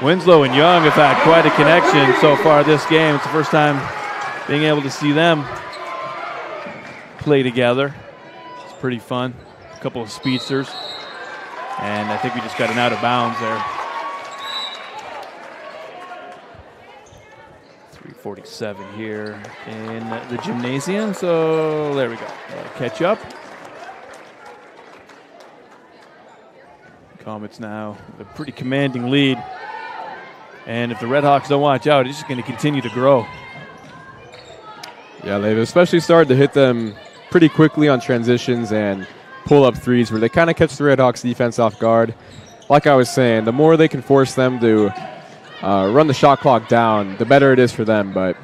Winslow and Young have had quite a connection so far this game. It's the first time being able to see them play together. It's pretty fun. A couple of speedsters. And I think we just got an out of bounds there. 3:47 here in the gymnasium. So there we go. Catch up. Comets now with a pretty commanding lead. And if the Redhawks don't watch out, it's just going to continue to grow. Yeah, they've especially started to hit them pretty quickly on transitions and pull-up threes where they kind of catch the Redhawks defense off guard. Like I was saying, the more they can force them to run the shot clock down, the better it is for them. But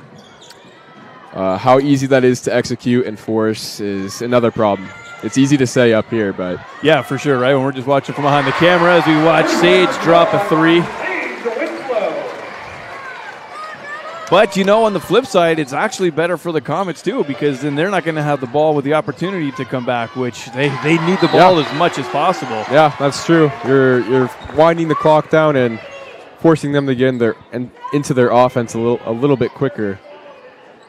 how easy that is to execute and force is another problem. It's easy to say up here, but... Yeah, for sure, right? When we're just watching from behind the camera as we watch Sage drop a three. But, on the flip side, it's actually better for the Comets, too, because then they're not going to have the ball with the opportunity to come back, which they need the ball as much as possible. Yeah, that's true. You're winding the clock down and forcing them to get into their offense a little bit quicker.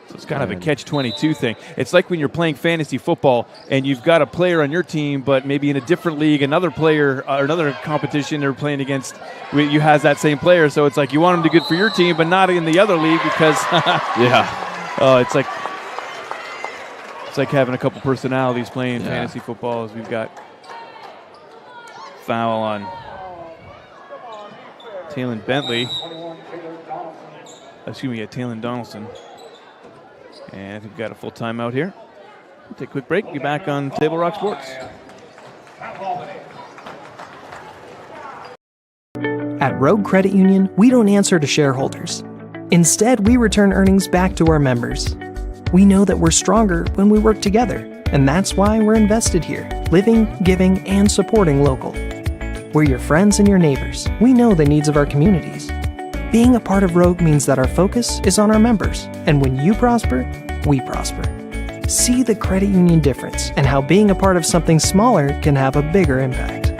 So it's kind of a catch-22 thing. It's like when you're playing fantasy football and you've got a player on your team, but maybe in a different league, another player or another competition they're playing against, you has that same player. So it's like you want him to be good for your team, but not in the other league because it's like having a couple personalities playing fantasy football. As we've got foul on Taylon Bentley. Taylon Donaldson. And we've got a full timeout here. We'll take a quick break. Be back on Table Rock Sports. At Rogue Credit Union, we don't answer to shareholders. Instead, we return earnings back to our members. We know that we're stronger when we work together, and that's why we're invested here, living, giving, and supporting local. We're your friends and your neighbors. We know the needs of our communities. Being a part of Rogue means that our focus is on our members, and when you prosper, we prosper. See the credit union difference and how being a part of something smaller can have a bigger impact.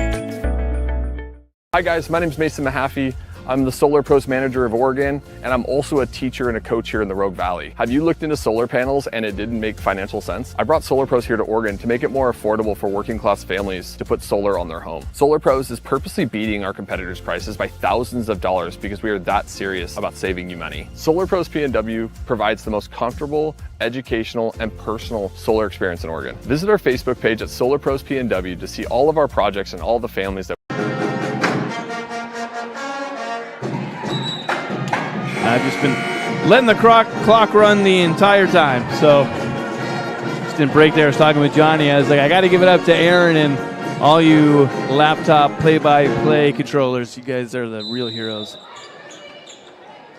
Hi guys, my name is Mason Mahaffey. I'm the Solar Pros Manager of Oregon, and I'm also a teacher and a coach here in the Rogue Valley. Have you looked into solar panels and it didn't make financial sense? I brought Solar Pros here to Oregon to make it more affordable for working class families to put solar on their home. Solar Pros is purposely beating our competitors' prices by thousands of dollars because we are that serious about saving you money. Solar Pros PNW provides the most comfortable, educational, and personal solar experience in Oregon. Visit our Facebook page at Solar Pros PNW to see all of our projects and all the families that I've just been letting the clock run the entire time. So just in break there, I was talking with Johnny. I was like, I got to give it up to Aaron and all you laptop play-by-play controllers. You guys are the real heroes.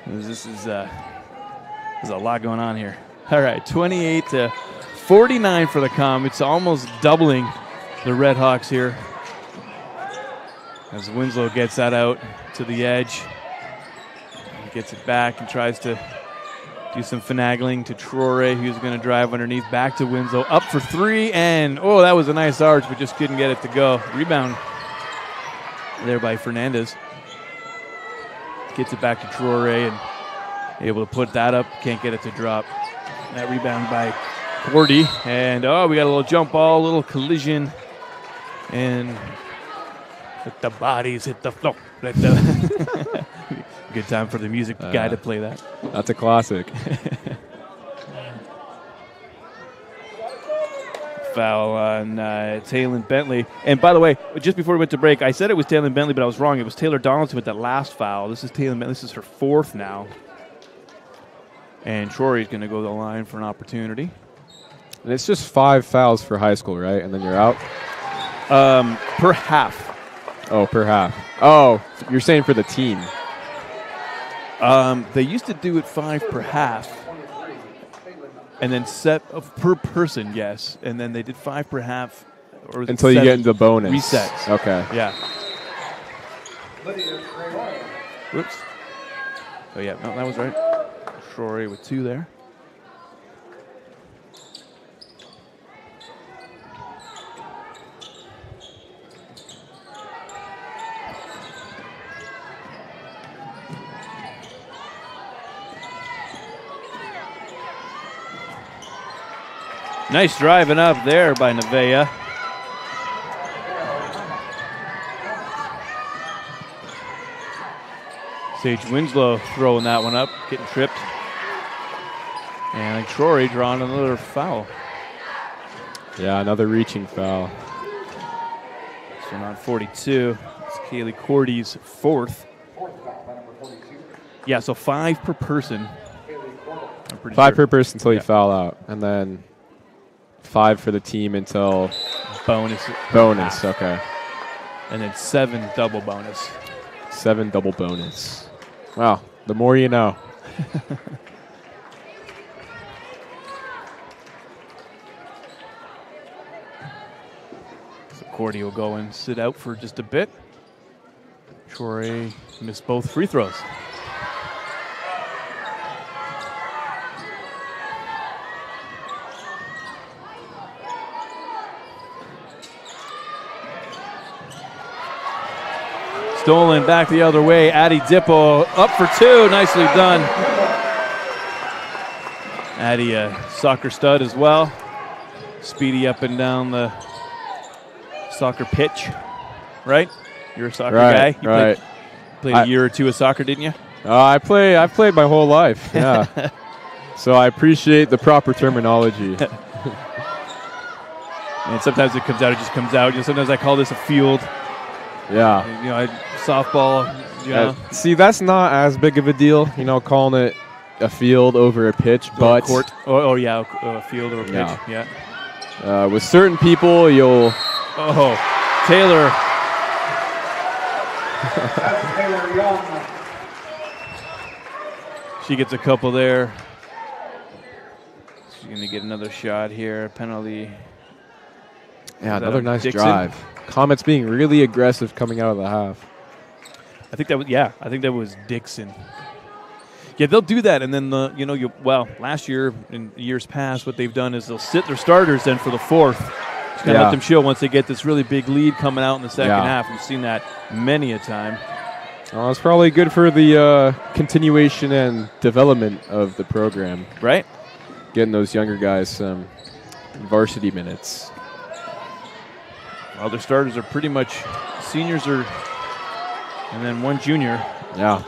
There's a lot going on here. All right, 28-49 for the Com. It's almost doubling the Red Hawks here as Winslow gets that out to the edge. Gets it back and tries to do some finagling to Traore, who's going to drive underneath, back to Winslow, up for three, and that was a nice arch, but just couldn't get it to go. Rebound there by Fernandez. Gets it back to Traore and able to put that up, can't get it to drop. That rebound by Cordy, and we got a little jump ball, a little collision, and let the bodies hit the floor. Good time for the music guy to play that. That's a classic. Foul on Taylon Bentley. And by the way, just before we went to break, I said it was Taylon Bentley, but I was wrong. It was Taylor Donaldson with that last foul. This is Taylon Bentley. This is her fourth now. And Trory's going to go to the line for an opportunity. And it's just 5 fouls for high school, right? And then you're out? Per half. Oh, per half. Oh, you're saying for the team. They used to do it 5 per half, and then per person, yes, and then they did 5 per half, or until you get into bonus resets. Okay. Yeah. Whoops. Oh yeah, no, that was right. Troy with 2 there. Nice driving up there by Nevaeh. Sage Winslow throwing that one up, getting tripped. And Troy drawing another foul. Yeah, another reaching foul. So on 42. It's Kaylee Cordy's 4th. Yeah, so 5 per person. 5 per person until you foul out. And then 5 for the team until bonus. Okay. And then 7 double bonus. 7 double bonus. Wow, the more you know. So Cordy will go and sit out for just a bit. Troy missed both free throws. Stolen back the other way. Addie Dippo up for 2. Nicely done. Addie, a soccer stud as well. Speedy up and down the soccer pitch, right? You're a soccer guy. You played a year or two of soccer, didn't you? I've played my whole life, yeah. So I appreciate the proper terminology. And sometimes it comes out, it just comes out. You know, sometimes I call this a field. Yeah. You know, softball, you know. See, that's not as big of a deal, you know, calling it a field over a pitch, but... a court. Yeah, a field or a pitch, yeah. With certain people, you'll... Oh, Taylor. She gets a couple there. She's going to get another shot here. Penalty. Yeah, another nice drive. Comets being really aggressive coming out of the half. I think that was Dixon. Yeah, they'll do that, and then last year and years past, what they've done is they'll sit their starters then for the fourth. Just kind of let them chill once they get this really big lead coming out in the second half. We've seen that many a time. Well, it's probably good for the continuation and development of the program. Right. Getting those younger guys some varsity minutes. Well, their starters are pretty much seniors and then one junior. Yeah.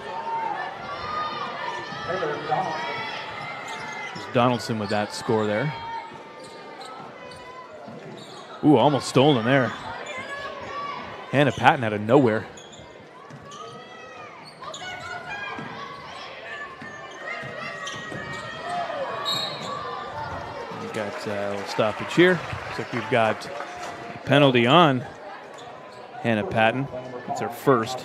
There's Donaldson with that score there. Ooh, almost stolen there. Hannah Patton out of nowhere. We've got a little stoppage here. Looks like we've got a penalty on Hannah Patton. It's her first.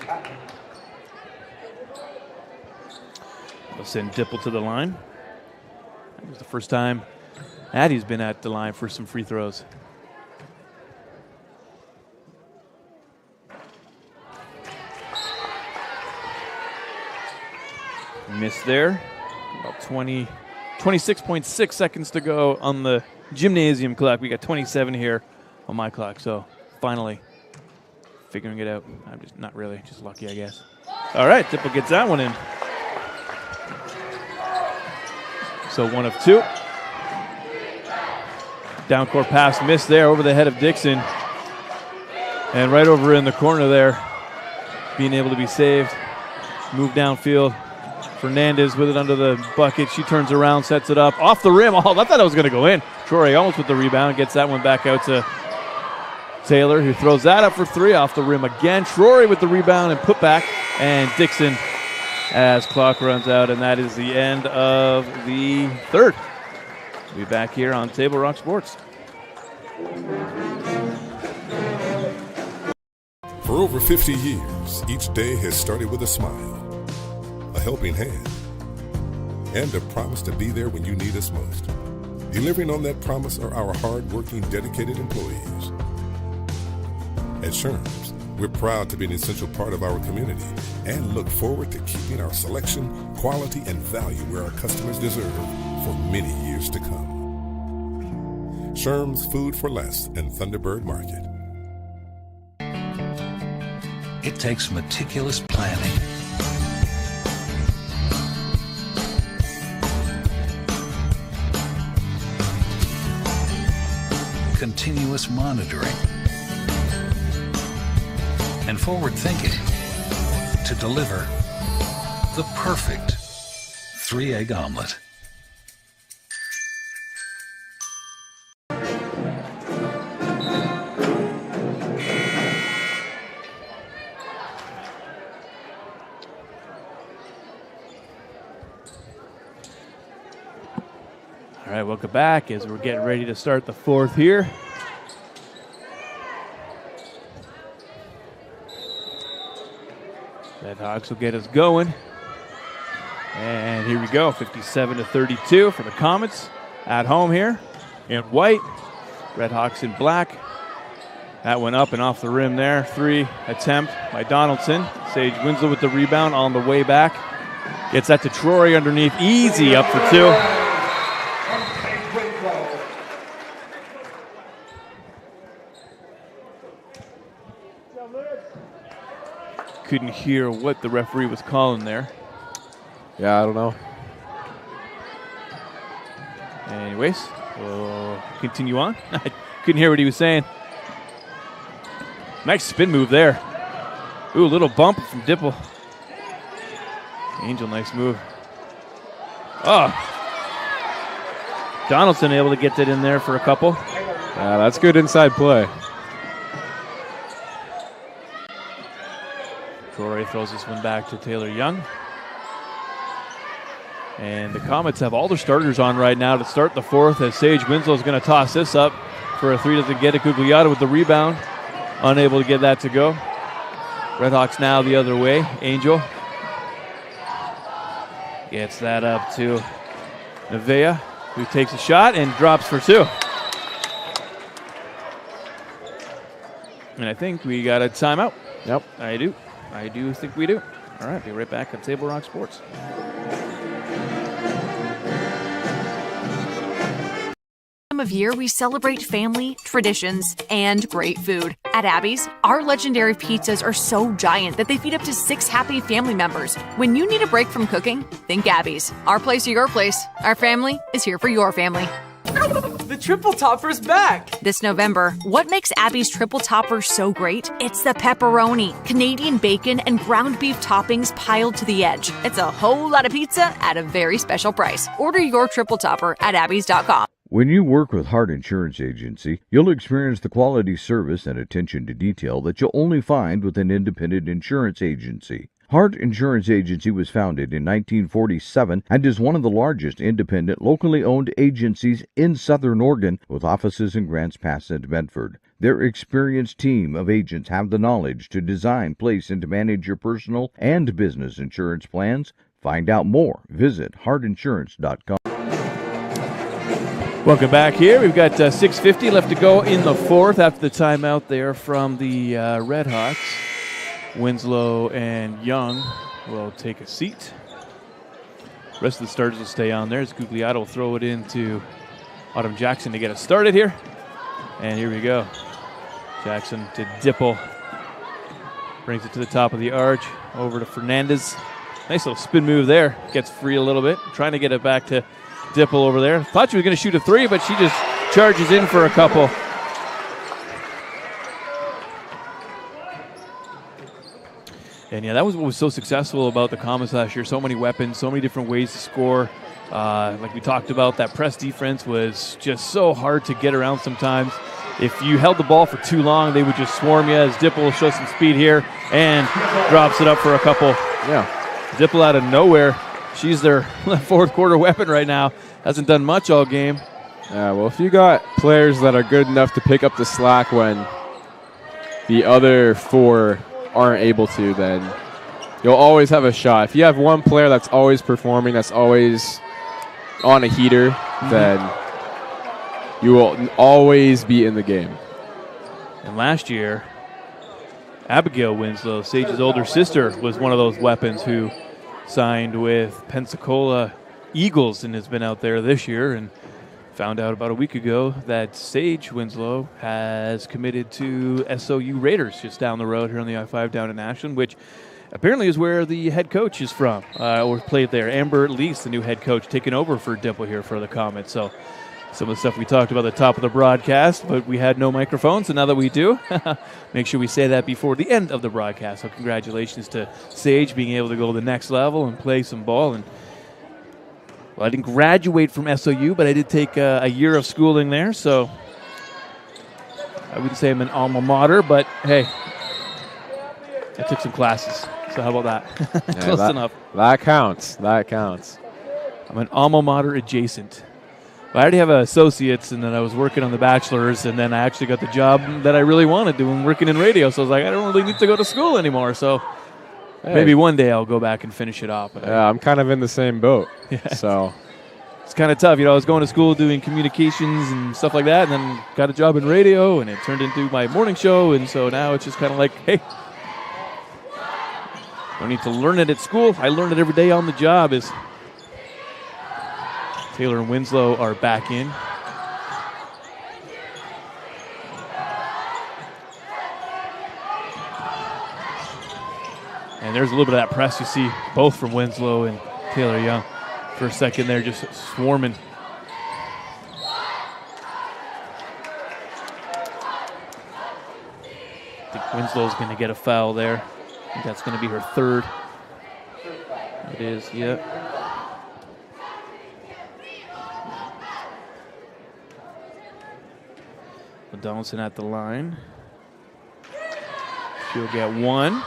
We'll send Dipple to the line. That was the first time Addie's been at the line for some free throws. Miss there. About 26.6 seconds to go on the gymnasium clock. We got 27 here on my clock, so finally figuring it out. I'm just not really, just lucky, I guess. All right, Dipple gets that one in. So 1 of 2. Down court pass missed there over the head of Dixon. And right over in the corner there, being able to be saved. Move downfield. Fernandez with it under the bucket. She turns around, sets it up. Off the rim. Oh, I thought it was going to go in. Troy almost with the rebound. Gets that one back out to Taylor, who throws that up for 3 off the rim again. Troy with the rebound and put back. And Dixon as clock runs out. And that is the end of the third. We'll be back here on Table Rock Sports. For over 50 years, each day has started with a smile, a helping hand, and a promise to be there when you need us most. Delivering on that promise are our hard-working, dedicated employees. At Sherms, we're proud to be an essential part of our community and look forward to keeping our selection, quality, and value where our customers deserve for many years to come. Sherms Food for Less and Thunderbird Market. It takes meticulous planning, continuous monitoring, and forward thinking to deliver the perfect 3-egg omelet. All right, welcome back as we're getting ready to start the fourth here. Red Hawks will get us going. And here we go, 57-32 for the Comets at home here in white. Red Hawks in black. That went up and off the rim there. 3 attempt by Donaldson. Sage Winslow with the rebound on the way back. Gets that to Troy underneath. Easy up for 2. Couldn't hear what the referee was calling there. Yeah, I don't know. Anyways, we'll continue on. I couldn't hear what he was saying. Nice spin move there. Ooh, a little bump from Dipple. Angel, nice move. Oh. Donaldson able to get that in there for a couple. Yeah, that's good inside play. Troy throws this one back to Taylor Young. And the Comets have all their starters on right now to start the fourth, as Sage Winslow is going to toss this up for a three. Doesn't get it. Gugliotta with the rebound. Unable to get that to go. Redhawks now the other way. Angel gets that up to Nevaeh, who takes a shot and drops for two. And I think we got a timeout. Yep. I do think we do. All right, be right back on Table Rock Sports. Of year, we celebrate family, traditions, and great food. At Abby's, our legendary pizzas are so giant that they feed up to 6 happy family members. When you need a break from cooking, think Abby's. Our place or your place. Our family is here for your family. The Triple Topper's back! This November, what makes Abby's Triple Topper so great? It's the pepperoni, Canadian bacon, and ground beef toppings piled to the edge. It's a whole lot of pizza at a very special price. Order your Triple Topper at abbys.com. When you work with Hart Insurance Agency, you'll experience the quality service and attention to detail that you'll only find with an independent insurance agency. Hart Insurance Agency was founded in 1947 and is one of the largest independent, locally owned agencies in Southern Oregon, with offices in Grants Pass and Medford. Their experienced team of agents have the knowledge to design, place, and to manage your personal and business insurance plans. Find out more. Visit hartinsurance.com. Welcome back here. We've got 6:50 left to go in the fourth after the timeout there from the Redhawks. Winslow and Young will take a seat. Rest of the starters will stay on there as Gugliotta will throw it into Autumn Jackson to get us started here. And here we go. Jackson to Dipple. Brings it to the top of the arch. Over to Fernandez. Nice little spin move there. Gets free a little bit. Trying to get it back to Dipple over there. Thought she was going to shoot a three, but she just charges in for a couple. And yeah, that was what was so successful about the Comets last year. So many weapons, so many different ways to score. Like we talked about, that press defense was just so hard to get around sometimes. If you held the ball for too long, they would just swarm you, as Dipple shows some speed here and drops it up for a couple. Yeah. Dipple out of nowhere. She's their fourth quarter weapon right now. Hasn't done much all game. Yeah, well, if you got players that are good enough to pick up the slack when the other four aren't able to, then you'll always have a shot. If you have one player that's always performing, that's always on a heater, then you will always be in the game. And last year, Abigail Winslow, Sage's older sister, was one of those weapons who signed with Pensacola Eagles and has been out there this year, and found out about a week ago that Sage Winslow has committed to SOU Raiders just down the road here on the I-5 down in Ashland, which apparently is where the head coach is from, or played there. Amber Lease, the new head coach, taking over for Dipple here for the Comets. So some of the stuff we talked about at the top of the broadcast, but we had no microphones, so now that we do, make sure we say that before the end of the broadcast. So congratulations to Sage being able to go to the next level and play some ball. And well, I didn't graduate from SOU, but I did take a year of schooling there, so I wouldn't say I'm an alma mater, but hey, I took some classes, so how about that? Close enough. That counts. That counts. I'm an alma mater adjacent. I already have associates, and then I was working on the bachelor's, and then I actually got the job that I really wanted doing, working in radio. So I was like, I don't really need to go to school anymore. So maybe one day I'll go back and finish it off. But yeah, I'm kind of in the same boat. Yeah. So it's kind of tough. You know, I was going to school doing communications and stuff like that, and then got a job in radio, and it turned into my morning show. And so now it's just kind of like, hey, don't need to learn it at school. I learn it every day on the job. Is Taylor and Winslow are back in. And there's a little bit of that press you see both from Winslow and Taylor Young. For a second there, just swarming Winslow's going to get a foul there. I think that's going to be her third. It is, yep. Donaldson at the line. She'll get one.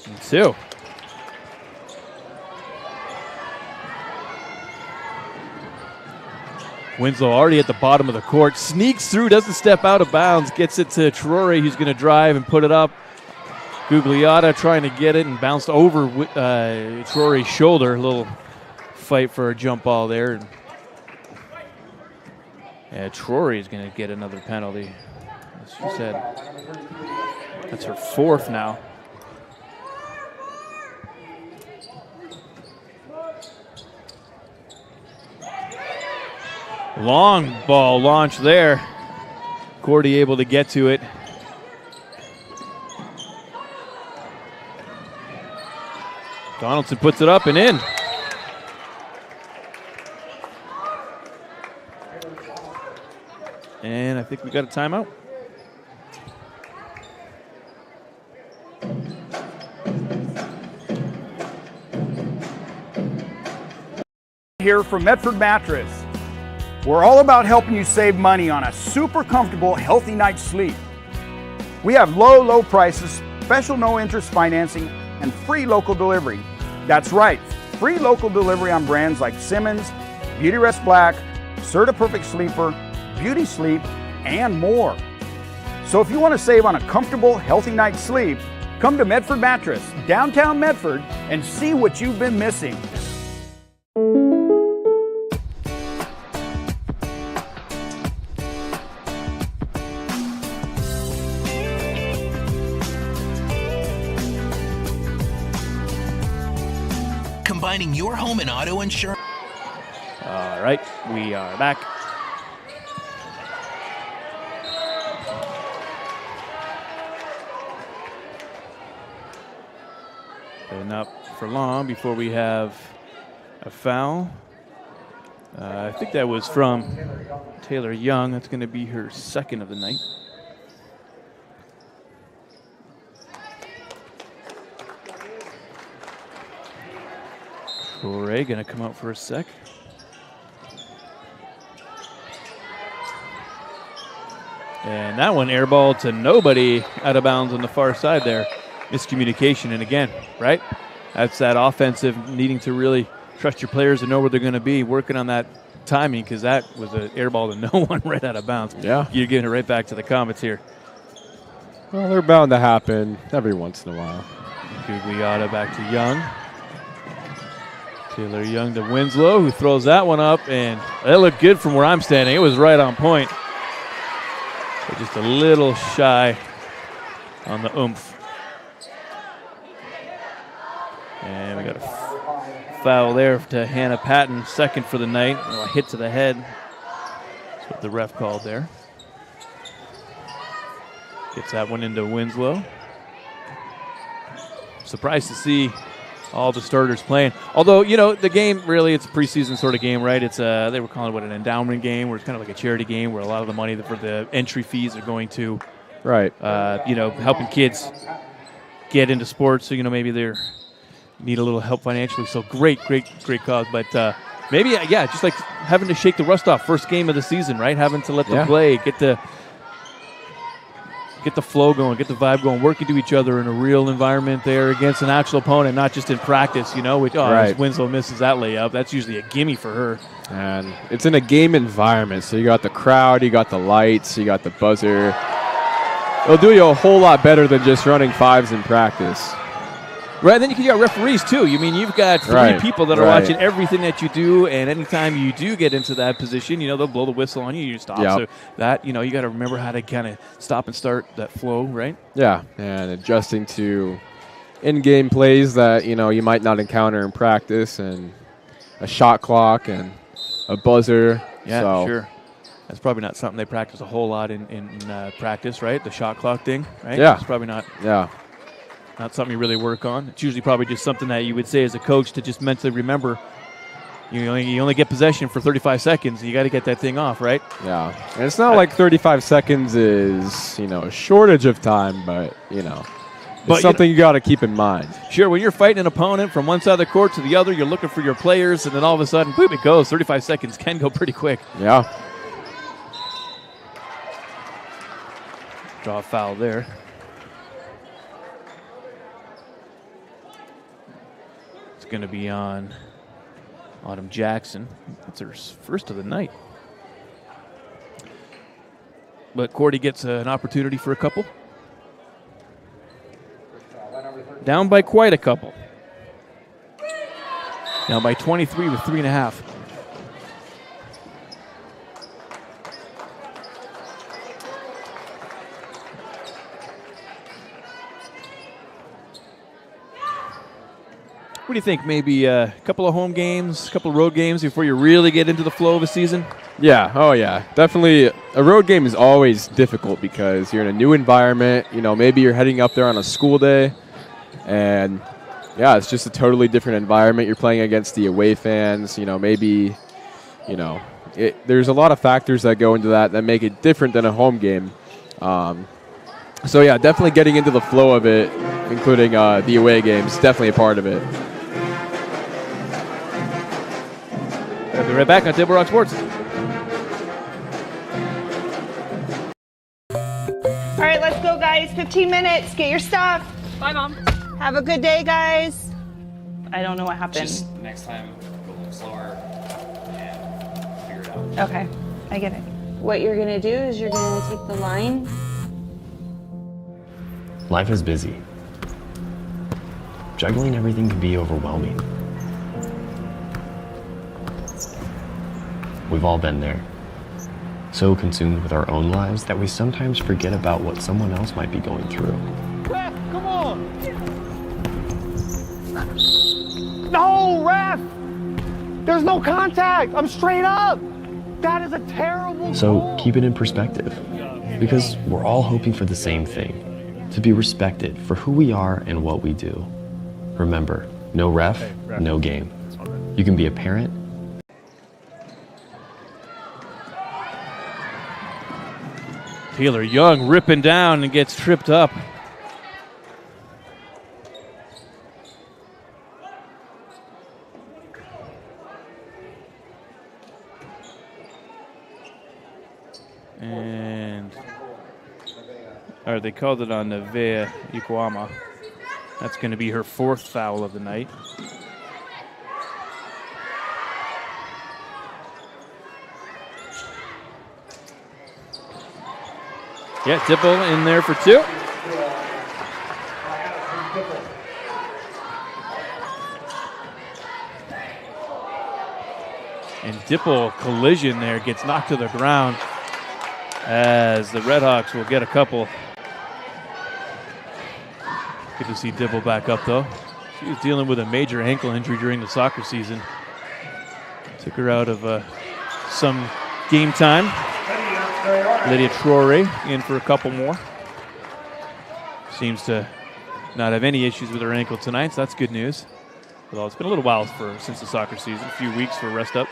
And two. Winslow already at the bottom of the court. Sneaks through, doesn't step out of bounds. Gets it to Traore, who's going to drive and put it up. Gugliotta trying to get it and bounced over Traore's shoulder. A little fight for a jump ball there. Yeah, Traore is going to get another penalty. As she said, that's her fourth now. Long ball launch there. Cordy able to get to it. Donaldson puts it up and in. And I think we got a timeout. Here from Medford Mattress. We're all about helping you save money on a super comfortable, healthy night's sleep. We have low prices, special no-interest financing, and free local delivery. That's right, free local delivery on brands like Simmons, Beautyrest Black, Serta Perfect Sleeper, Beauty Sleep, and more. So if you want to save on a comfortable, healthy night's sleep, come to Medford Mattress, downtown Medford, and see what you've been missing. Combining your home and auto insurance. All right, we are back. And up for long before we have a foul. I think that was from Taylor Young. That's going to be her second of the night. Traore going to come out for a sec. And that one airball to nobody, out of bounds on the far side there. Miscommunication, and again, right? That's that offensive, needing to really trust your players and know where they're going to be, working on that timing, because that was an airball to no one right out of bounds. Yeah. You're giving it right back to the Comets here. Well, they're bound to happen every once in a while. Gugliotta back to Young. Taylor Young to Winslow, who throws that one up, and that looked good from where I'm standing. It was right on point. But just a little shy on the oomph. And we got a foul there to Hannah Patton, second for the night. A hit to the head. That's what the ref called there. Gets that one into Winslow. Surprised to see all the starters playing. Although, you know, the game, really, it's a preseason sort of game, right? It's they were calling it an endowment game, where it's kind of like a charity game where a lot of the money for the entry fees are going to, right? You know, helping kids get into sports. So, you know, maybe they're need a little help financially. So great cause. But maybe, yeah, just like having to shake the rust off. First game of the season, right? Having to let them play, get the flow going, get the vibe going, working to each other in a real environment there against an actual opponent, not just in practice, you know, which, Winslow misses that layup. That's usually a gimme for her. And it's in a game environment, so you got the crowd, you got the lights, you got the buzzer. It'll do you a whole lot better than just running fives in practice. Right, then you got referees too. You mean you've got three people that are watching everything that you do, and anytime you do get into that position, you know, they'll blow the whistle on you, you stop. So that, you know, you got to remember how to kind of stop and start that flow, right? Yeah, and adjusting to in-game plays that, you know, you might not encounter in practice, and a shot clock and a buzzer. Yeah, sure. That's probably not something they practice a whole lot in practice, right? The shot clock thing, right? Yeah. It's probably not. Yeah. not something you really work on. It's usually probably just something that you would say as a coach to just mentally remember. You only get possession for 35 seconds. You got to get that thing off, right? Yeah, and it's not like 35 seconds is, a shortage of time, but, it's something you got to keep in mind. Sure, when you're fighting an opponent from one side of the court to the other, you're looking for your players, and then all of a sudden, boom, it goes. 35 seconds can go pretty quick. Yeah. Draw a foul there. It's going to be on Autumn Jackson. That's her first of the night. But Cordy gets an opportunity for a couple. Down by quite a couple. Down by 23 with 3.5. What do you think? Maybe a couple of home games, a couple of road games before you really get into the flow of a season? Yeah. Oh, yeah. Definitely. A road game is always difficult because you're in a new environment. Maybe you're heading up there on a school day. And, yeah, it's just a totally different environment. You're playing against the away fans. Maybe, there's a lot of factors that go into that make it different than a home game. So, yeah, definitely getting into the flow of it, including the away games, definitely a part of it. We'll be right back on Table Rock Sports. All right, let's go, guys. 15 minutes. Get your stuff. Bye, Mom. Have a good day, guys. I don't know what happened. Just next time, go a little slower and figure it out. Okay, I get it. What you're going to do is you're going to take the line. Life is busy. Juggling everything can be overwhelming. We've all been there. So consumed with our own lives that we sometimes forget about what someone else might be going through. Ref, come on! No, ref! There's no contact! I'm straight up! That is a terrible So keep it in perspective, because we're all hoping for the same thing, to be respected for who we are and what we do. Remember, no ref, no game. You can be a parent. Taylor Young ripping down and gets tripped up. And they called it on Nevea Ikwama. That's going to be her fourth foul of the night. Yeah, Dipple in there for two. And Dipple collision there, gets knocked to the ground as the Redhawks will get a couple. Good to see Dibble back up, though. She was dealing with a major ankle injury during the soccer season. Took her out of some game time. Lydia Traore in for a couple more. Seems to not have any issues with her ankle tonight, so that's good news. Although it's been a little while since the soccer season, a few weeks for rest up.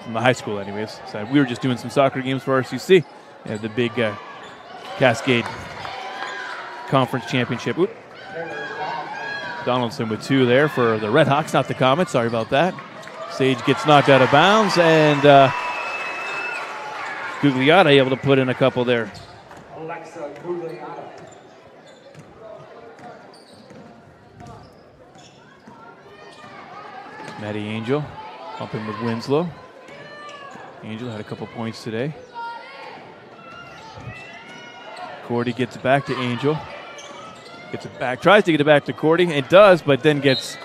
From the high school, anyways. So we were just doing some soccer games for RCC. Yeah, the big Cascade Conference Championship. Oop. Donaldson with two there for the Redhawks, not the Comets. Sorry about that. Sage gets knocked out of bounds, and Gugliotta able to put in a couple there. Maddie Angel pumping with Winslow. Angel had a couple points today. Cordy gets it back to Angel. Gets it back, tries to get it back to Cordy. It does, but then gets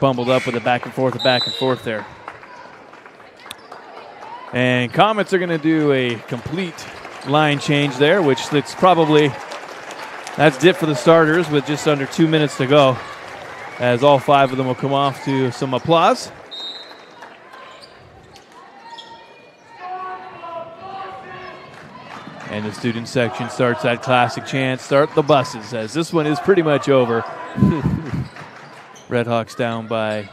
bumbled up with a back and forth there. And Comets are going to do a complete line change there, which that's it for the starters with just under 2 minutes to go, as all five of them will come off to some applause. And the student section starts that classic chant, "Start the buses," as this one is pretty much over. Redhawks down by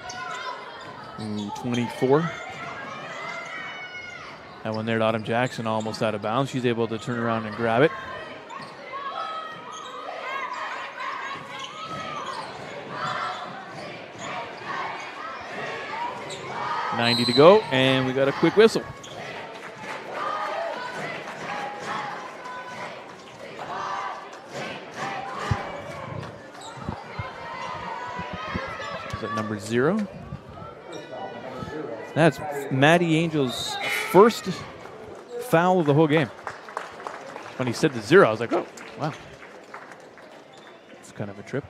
24. That one there to Autumn Jackson, almost out of bounds. She's able to turn around and grab it. .90 to go, and we got a quick whistle. Is that number 0? That's Maddie Angel's first foul of the whole game. When he said the 0, I was like, oh, wow. It's kind of a trip.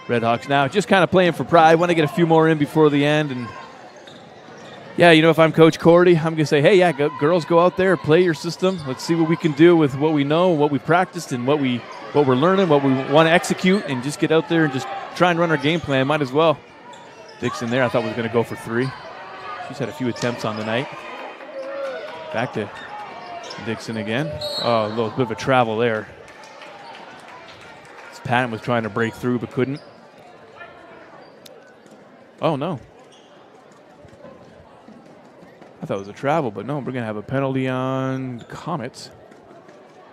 Redhawks now just kind of playing for pride. Want to get a few more in before the end. And yeah, you know, if I'm Coach Cordy, I'm going to say, hey, yeah, girls, go out there, play your system. Let's see what we can do with what we know, what we practiced, and what we're learning, what we want to execute, and just get out there and just try and run our game plan. Might as well. Dixon there, I thought was going to go for 3. She's had a few attempts on the night. Back to Dixon again. Oh, a little bit of a travel there. Patton was trying to break through but couldn't. Oh, no. I thought it was a travel, but no, we're going to have a penalty on Comets.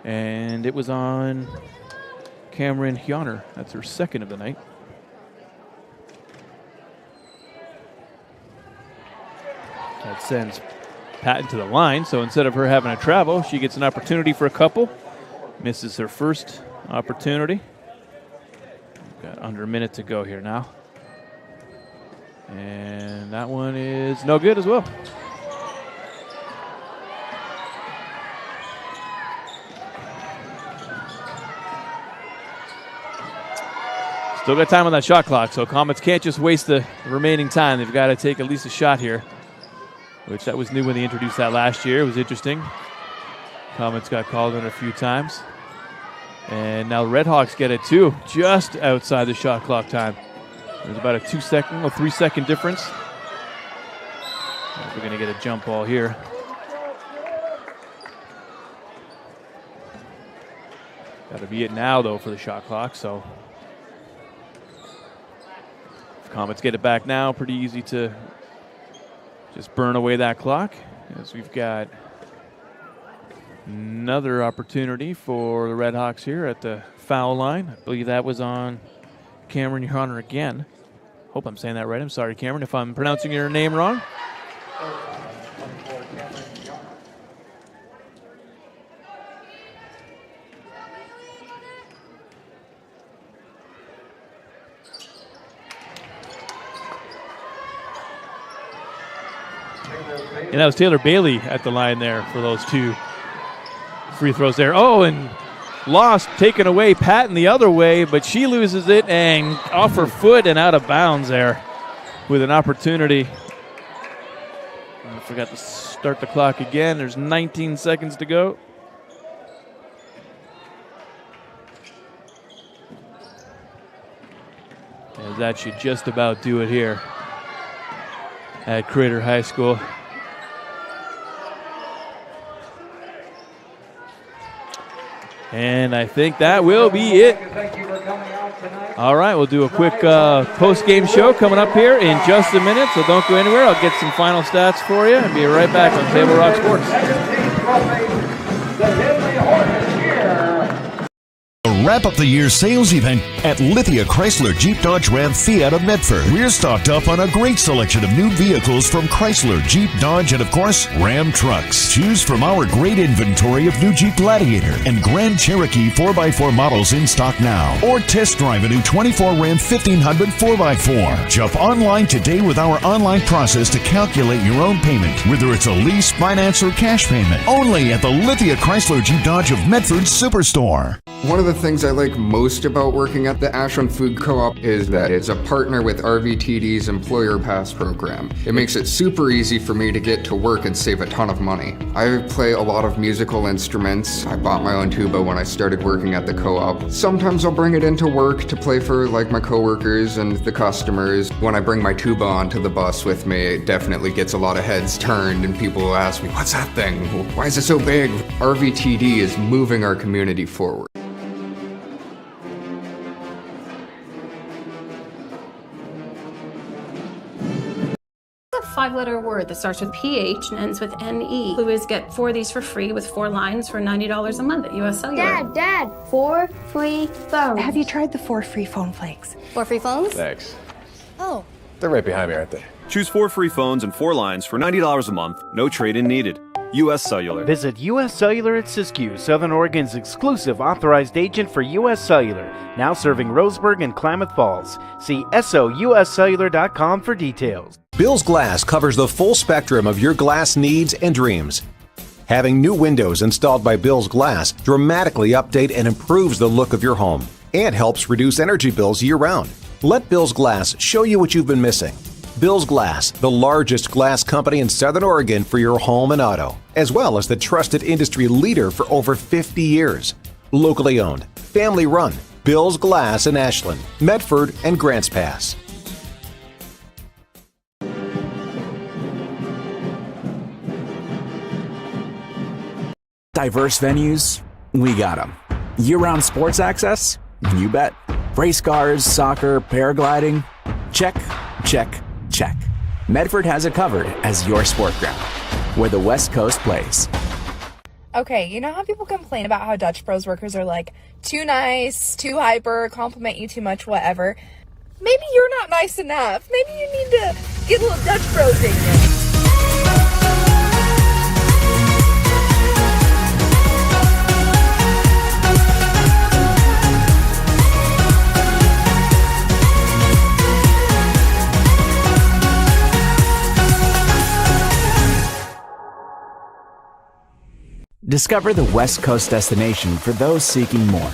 And it was on Cameron Hyoner. That's her second of the night. That sends Patton to the line, so instead of her having a travel, she gets an opportunity for a couple. Misses her first opportunity. Got under a minute to go here now. And that one is no good as well. Still got time on that shot clock, so Comets can't just waste the remaining time. They've got to take at least a shot here, which that was new when they introduced that last year. It was interesting. Comets got called in a few times. And now Redhawks get it too, just outside the shot clock time. There's about a 3-second difference. We're going to get a jump ball here. Got to be it now, though, for the shot clock. So if Comets get it back now, pretty easy to just burn away that clock, as we've got another opportunity for the Redhawks here at the foul line. I believe that was on Cameron Hyoner again. Hope I'm saying that right. I'm sorry, Cameron, if I'm pronouncing your name wrong. And that was Taylor Bailey at the line there for those 2 free throws there. Oh, and lost, taken away, Patton the other way, but she loses it and off her foot and out of bounds there with an opportunity. I forgot to start the clock again. There's 19 seconds to go. As that should just about do it here at Crater High School. And I think that will be it. All right, we'll do a quick post-game show coming up here in just a minute, so don't go anywhere. I'll get some final stats for you and be right back on Table Rock Sports. Wrap up the year's sales event at Lithia Chrysler Jeep Dodge Ram Fiat of Medford. We're stocked up on a great selection of new vehicles from Chrysler, Jeep, Dodge, and of course, Ram trucks. Choose from our great inventory of new Jeep Gladiator and Grand Cherokee 4x4 models in stock now. Or test drive a new 24 Ram 1500 4x4. Jump online today with our online process to calculate your own payment, whether it's a lease, finance, or cash payment. Only at the Lithia Chrysler Jeep Dodge of Medford Superstore. One of the things I like most about working at the Ashland Food Co-op is that it's a partner with RVTD's Employer Pass program. It makes it super easy for me to get to work and save a ton of money. I play a lot of musical instruments. I bought my own tuba when I started working at the co-op. Sometimes I'll bring it into work to play for like my coworkers and the customers. When I bring my tuba onto the bus with me, it definitely gets a lot of heads turned and people will ask me, what's that thing? Why is it so big? RVTD is moving our community forward. A 5-letter word that starts with PH and ends with NE. Clues get 4 of these for free with 4 lines for $90 a month at US Cellular. Dad, 4 free phones. Have you tried the 4 free phone flakes? 4 free phones? Thanks. Oh. They're right behind me, aren't they? Choose 4 free phones and 4 lines for $90 a month. No trade-in needed. US Cellular. Visit US Cellular at Siskiyou, Southern Oregon's exclusive authorized agent for US Cellular, now serving Roseburg and Klamath Falls. See souscellular.com for details. Bill's Glass covers the full spectrum of your glass needs and dreams. Having new windows installed by Bill's Glass dramatically update and improves the look of your home and helps reduce energy bills year-round. Let Bill's Glass show you what you've been missing. Bill's Glass, the largest glass company in Southern Oregon for your home and auto, as well as the trusted industry leader for over 50 years. Locally owned, family run, Bill's Glass in Ashland, Medford, and Grants Pass. Diverse venues? We got them. Year-round sports access? You bet. Race cars, soccer, paragliding? Check, check, check. Medford has it covered as your sport ground, where the West Coast plays. Okay, you know how people complain about how Dutch Bros workers are like too nice, too hyper, compliment you too much, whatever? Maybe you're not nice enough. Maybe you need to get a little Dutch Bros in you. Discover the West Coast destination for those seeking more.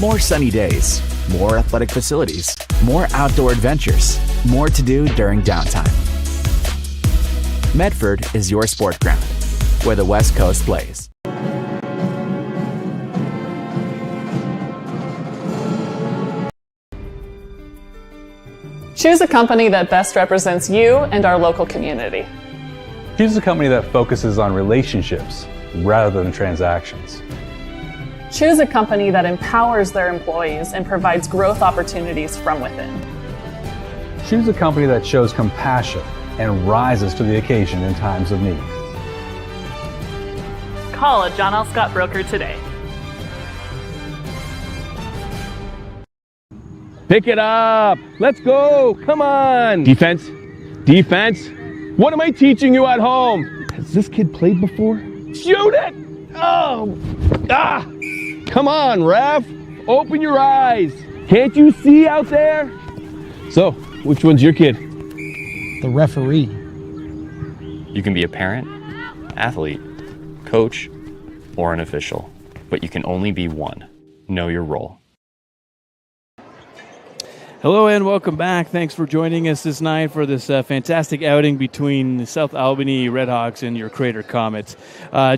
More sunny days, more athletic facilities, more outdoor adventures, more to do during downtime. Medford is your sport ground, where the West Coast plays. Choose a company that best represents you and our local community. Choose a company that focuses on relationships rather than transactions. Choose a company that empowers their employees and provides growth opportunities from within. Choose a company that shows compassion and rises to the occasion in times of need. Call a John L. Scott broker today. Pick it up. Let's go. Come on. Defense. Defense. What am I teaching you at home? Has this kid played before? Shoot it! Oh! Ah! Come on, ref! Open your eyes! Can't you see out there? So, which one's your kid? The referee. You can be a parent, athlete, coach, or an official, but you can only be one. Know your role. Hello and welcome back. Thanks for joining us this night for this fantastic outing between the South Albany Redhawks and your Crater Comets.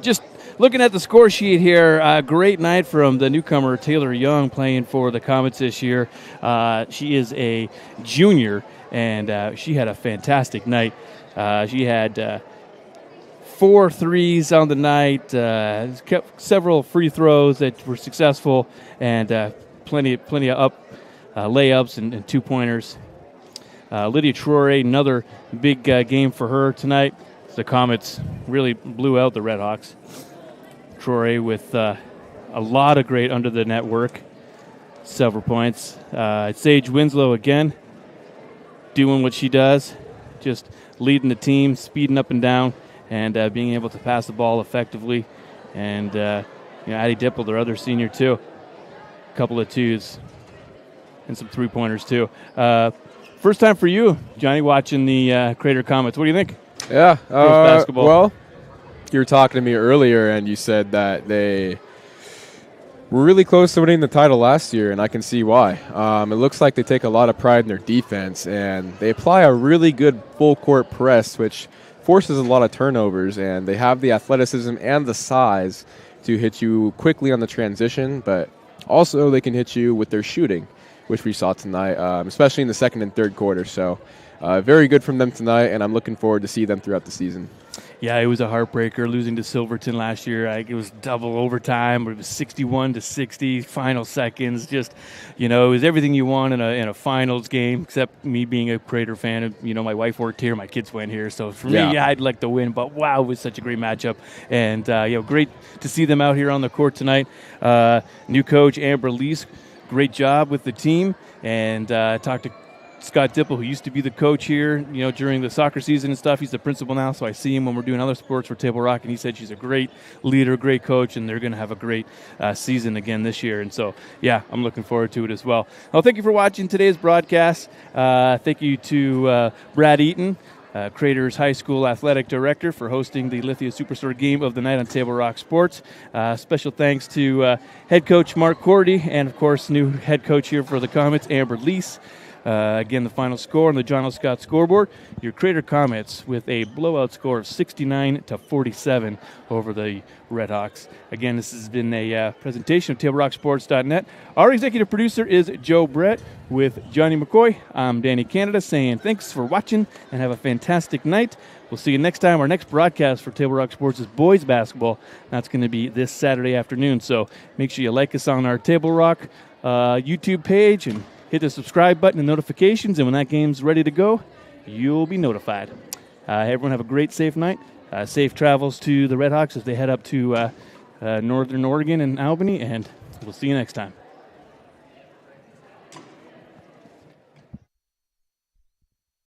Just looking at the score sheet here, great night from the newcomer Taylor Young playing for the Comets this year. She is a junior, and she had a fantastic night. She had 4 threes on the night, kept several free throws that were successful, and plenty of up layups and 2-pointers. Lydia Troy, another big game for her tonight. The Comets really blew out the Redhawks. Troy with a lot of great under the net work, several points. Sage Winslow again, doing what she does, just leading the team, speeding up and down, and being able to pass the ball effectively. And Addie Dipple, their other senior too, a couple of 2s. And some 3-pointers too. First time for you, Johnny, watching the Crater Comets. What do you think? Yeah, girls basketball. Well, you were talking to me earlier, and you said that they were really close to winning the title last year, and I can see why. It looks like they take a lot of pride in their defense, and they apply a really good full-court press, which forces a lot of turnovers, and they have the athleticism and the size to hit you quickly on the transition, but also they can hit you with their shooting, which we saw tonight, especially in the second and third quarter. So very good from them tonight, and I'm looking forward to see them throughout the season. Yeah, it was a heartbreaker losing to Silverton last year. It was double overtime. It was 61-60, final seconds. Just, it was everything you want in a finals game, except me being a Crater fan. My wife worked here, my kids went here. So for me, I'd like to win. But wow, it was such a great matchup. And, great to see them out here on the court tonight. New coach, Amber Lease, great job with the team. And talked to Scott Dipple, who used to be the coach here, during the soccer season and stuff. He's the principal now, so I see him when we're doing other sports for Table Rock, and he said she's a great leader, great coach, and they're going to have a great season again this year. And so, I'm looking forward to it as well. Well, thank you for watching today's broadcast. Thank you to Brad Eaton, Craters High School Athletic Director, for hosting the Lithia Superstore Game of the Night on Table Rock Sports. Special thanks to head coach Mark Cordy, and, of course, new head coach here for the Comets, Amber Lease. Again, the final score on the John L. Scott scoreboard, your Crater Comets with a blowout score of 69-47 over the Redhawks. Again, this has been a presentation of TableRockSports.net. Our executive producer is Joe Brett with Johnny McCoy. I'm Danny Canada saying thanks for watching and have a fantastic night. We'll see you next time. Our next broadcast for Table Rock Sports is boys basketball. That's going to be this Saturday afternoon. So make sure you like us on our Table Rock YouTube page and hit the subscribe button and notifications, and when that game's ready to go, you'll be notified. Everyone have a great, safe night. Safe travels to the Redhawks as they head up to Northern Oregon and Albany, and we'll see you next time.